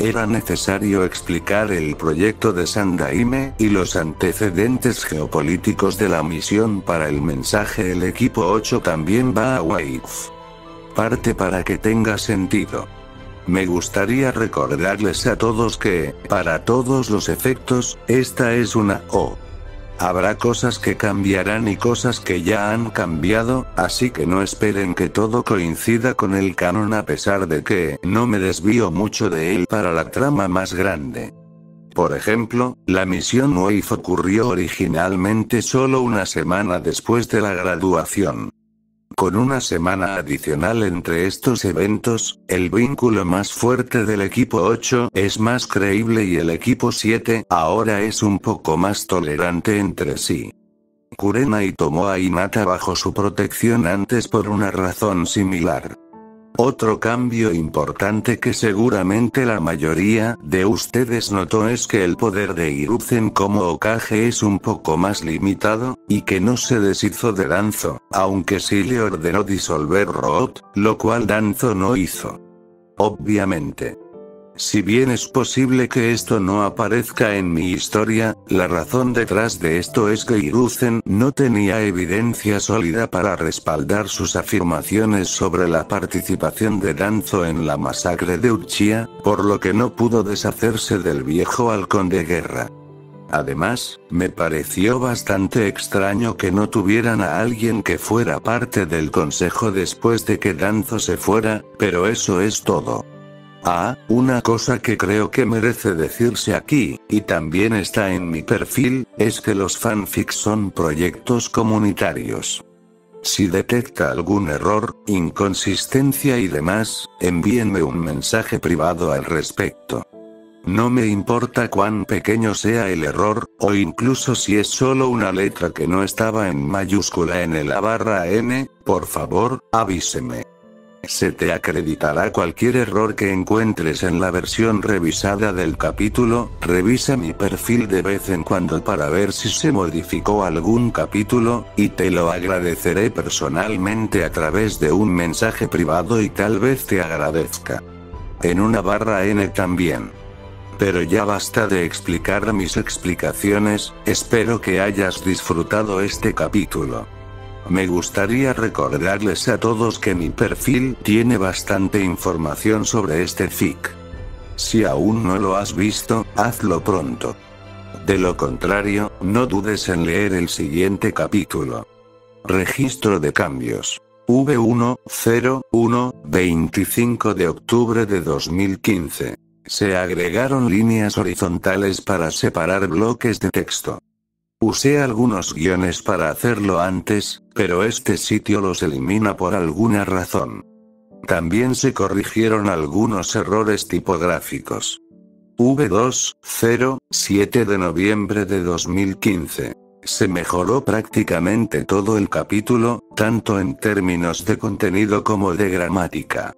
Era necesario explicar el proyecto de Sandaime y los antecedentes geopolíticos de la misión para el mensaje. El equipo 8 también va a Waif. Parte para que tenga sentido. Me gustaría recordarles a todos que, para todos los efectos, esta es una O. Habrá cosas que cambiarán y cosas que ya han cambiado, así que no esperen que todo coincida con el canon a pesar de que no me desvío mucho de él para la trama más grande. Por ejemplo, la misión Waif ocurrió originalmente solo una semana después de la graduación. Con una semana adicional entre estos eventos, el vínculo más fuerte del equipo 8 es más creíble y el equipo 7 ahora es un poco más tolerante entre sí. Kurenai tomó a Hinata bajo su protección antes por una razón similar. Otro cambio importante que seguramente la mayoría de ustedes notó es que el poder de Hiruzen como Hokage es un poco más limitado, y que no se deshizo de Danzo, aunque sí le ordenó disolver Root, lo cual Danzo no hizo. Obviamente. Si bien es posible que esto no aparezca en mi historia, la razón detrás de esto es que Hiruzen no tenía evidencia sólida para respaldar sus afirmaciones sobre la participación de Danzo en la masacre de Uchiha, por lo que no pudo deshacerse del viejo halcón de guerra. Además, me pareció bastante extraño que no tuvieran a alguien que fuera parte del consejo después de que Danzo se fuera, pero eso es todo. Una cosa que creo que merece decirse aquí, y también está en mi perfil, es que los fanfics son proyectos comunitarios. Si detecta algún error, inconsistencia y demás, envíenme un mensaje privado al respecto. No me importa cuán pequeño sea el error, o incluso si es solo una letra que no estaba en mayúscula en el A/N, por favor, avíseme. Se te acreditará cualquier error que encuentres en la versión revisada del capítulo. Revisa mi perfil de vez en cuando para ver si se modificó algún capítulo, y te lo agradeceré personalmente a través de un mensaje privado y tal vez te agradezca. En una /N también. Pero ya basta de explicar mis explicaciones, espero que hayas disfrutado este capítulo. Me gustaría recordarles a todos que mi perfil tiene bastante información sobre este fic. Si aún no lo has visto, hazlo pronto. De lo contrario, no dudes en leer el siguiente capítulo. Registro de cambios. V1-01, 25 de octubre de 2015. Se agregaron líneas horizontales para separar bloques de texto. Usé algunos guiones para hacerlo antes, pero este sitio los elimina por alguna razón. También se corrigieron algunos errores tipográficos. V2-0, 7 de noviembre de 2015. Se mejoró prácticamente todo el capítulo, tanto en términos de contenido como de gramática.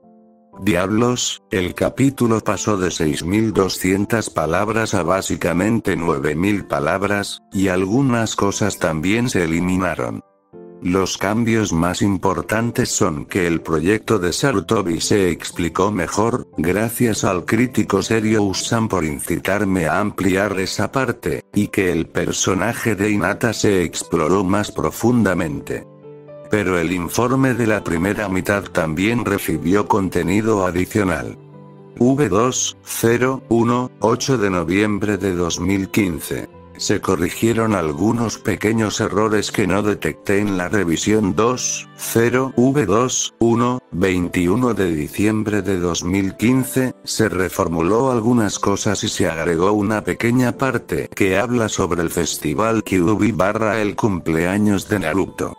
Diablos, el capítulo pasó de 6.200 palabras a básicamente 9.000 palabras, y algunas cosas también se eliminaron. Los cambios más importantes son que el proyecto de Sarutobi se explicó mejor, gracias al crítico Serious-san por incitarme a ampliar esa parte, y que el personaje de Hinata se exploró más profundamente. Pero el informe de la primera mitad también recibió contenido adicional. V2-01, 8 de noviembre de 2015. Se corrigieron algunos pequeños errores que no detecté en la revisión 2.0 V2.1, 21 de diciembre de 2015, se reformuló algunas cosas y se agregó una pequeña parte que habla sobre el festival Kyuubi / el cumpleaños de Naruto.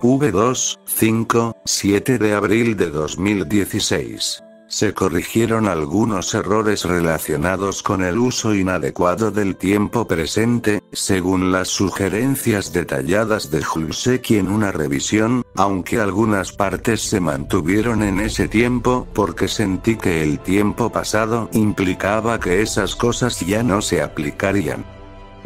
V2.5, 7 de abril de 2016. Se corrigieron algunos errores relacionados con el uso inadecuado del tiempo presente, según las sugerencias detalladas de Hulseki en una revisión, aunque algunas partes se mantuvieron en ese tiempo porque sentí que el tiempo pasado implicaba que esas cosas ya no se aplicarían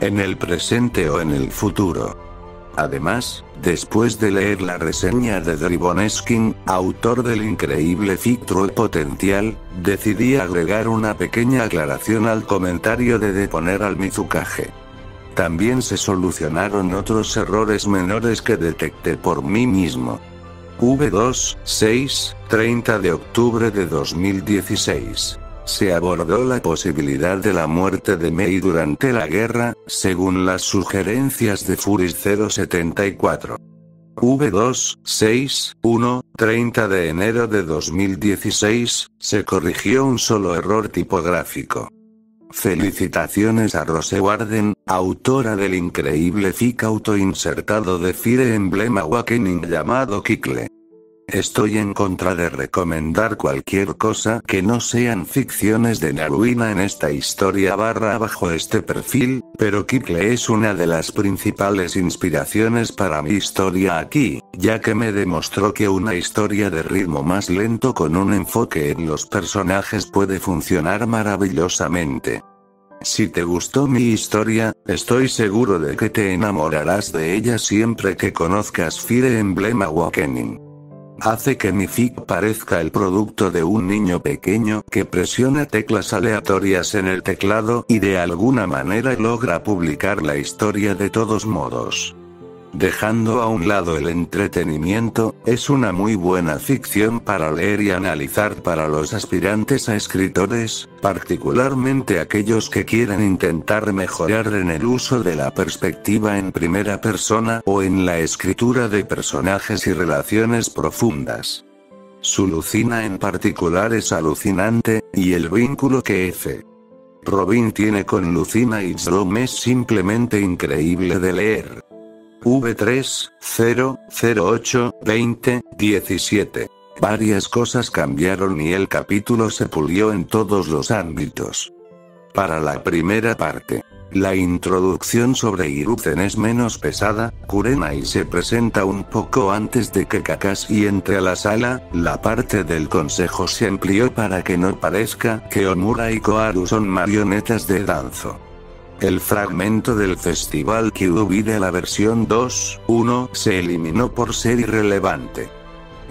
en el presente o en el futuro. Además, después de leer la reseña de Driboneskin, autor del increíble fic True Potential, decidí agregar una pequeña aclaración al comentario de deponer al Mizukage. También se solucionaron otros errores menores que detecté por mí mismo. V2.6, 30 de octubre de 2016. Se abordó la posibilidad de la muerte de Mei durante la guerra, según las sugerencias de Furis 074. V2.6.1, 30 de enero de 2016, se corrigió un solo error tipográfico. Felicitaciones a Rose Warden, autora del increíble fic autoinsertado de Fire Emblem Awakening llamado Kikle. Estoy en contra de recomendar cualquier cosa que no sean ficciones de Naruina en esta historia / bajo este perfil, pero Kikle es una de las principales inspiraciones para mi historia aquí, ya que me demostró que una historia de ritmo más lento con un enfoque en los personajes puede funcionar maravillosamente. Si te gustó mi historia, estoy seguro de que te enamorarás de ella siempre que conozcas Fire Emblem Awakening. Hace que mi fic parezca el producto de un niño pequeño que presiona teclas aleatorias en el teclado y de alguna manera logra publicar la historia de todos modos. Dejando a un lado el entretenimiento, es una muy buena ficción para leer y analizar para los aspirantes a escritores, particularmente aquellos que quieran intentar mejorar en el uso de la perspectiva en primera persona o en la escritura de personajes y relaciones profundas. Su Lucina en particular es alucinante, y el vínculo que F. Robin tiene con Lucina y Jerome es simplemente increíble de leer. V3.008.20.17. Varias cosas cambiaron y el capítulo se pulió en todos los ámbitos. Para la primera parte, la introducción sobre Hiruzen es menos pesada, Kurenai se presenta un poco antes de que Kakashi entre a la sala, la parte del consejo se amplió para que no parezca que Omura y Koharu son marionetas de Danzo. El fragmento del festival Kyuubi de la versión 2.1 se eliminó por ser irrelevante.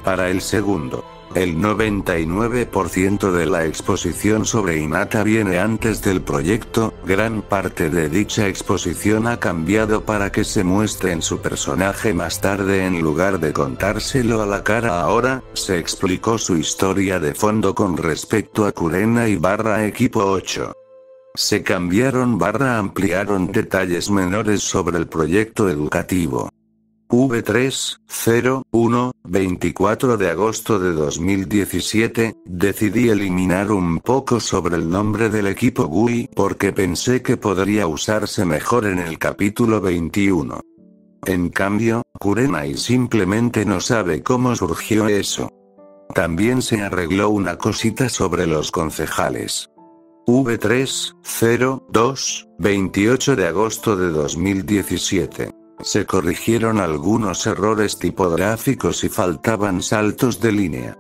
Para el segundo, el 99% de la exposición sobre Hinata viene antes del proyecto, gran parte de dicha exposición ha cambiado para que se muestre en su personaje más tarde en lugar de contárselo a la cara ahora, se explicó su historia de fondo con respecto a Kurenai / Equipo 8. Se cambiaron / ampliaron detalles menores sobre el proyecto educativo. V3.0.1, 24 de agosto de 2017, decidí eliminar un poco sobre el nombre del equipo GUI porque pensé que podría usarse mejor en el capítulo 21. En cambio, Kurenai simplemente no sabe cómo surgió eso. También se arregló una cosita sobre los concejales. V3.0.2, 28 de agosto de 2017. Se corrigieron algunos errores tipográficos y faltaban saltos de línea.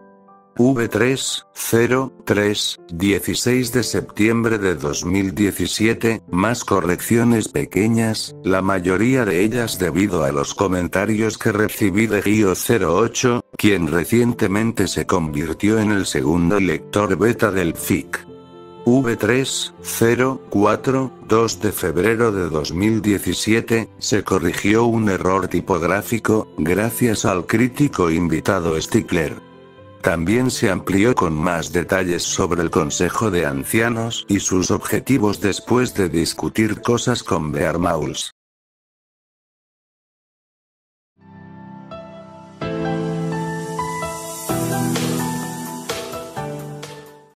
V303, 16 de septiembre de 2017, más correcciones pequeñas, la mayoría de ellas debido a los comentarios que recibí de Gio08, quien recientemente se convirtió en el segundo lector beta del FIC. V304, 2 de febrero de 2017, se corrigió un error tipográfico, gracias al crítico invitado Stickler. También se amplió con más detalles sobre el Consejo de Ancianos y sus objetivos después de discutir cosas con Bear Mauls.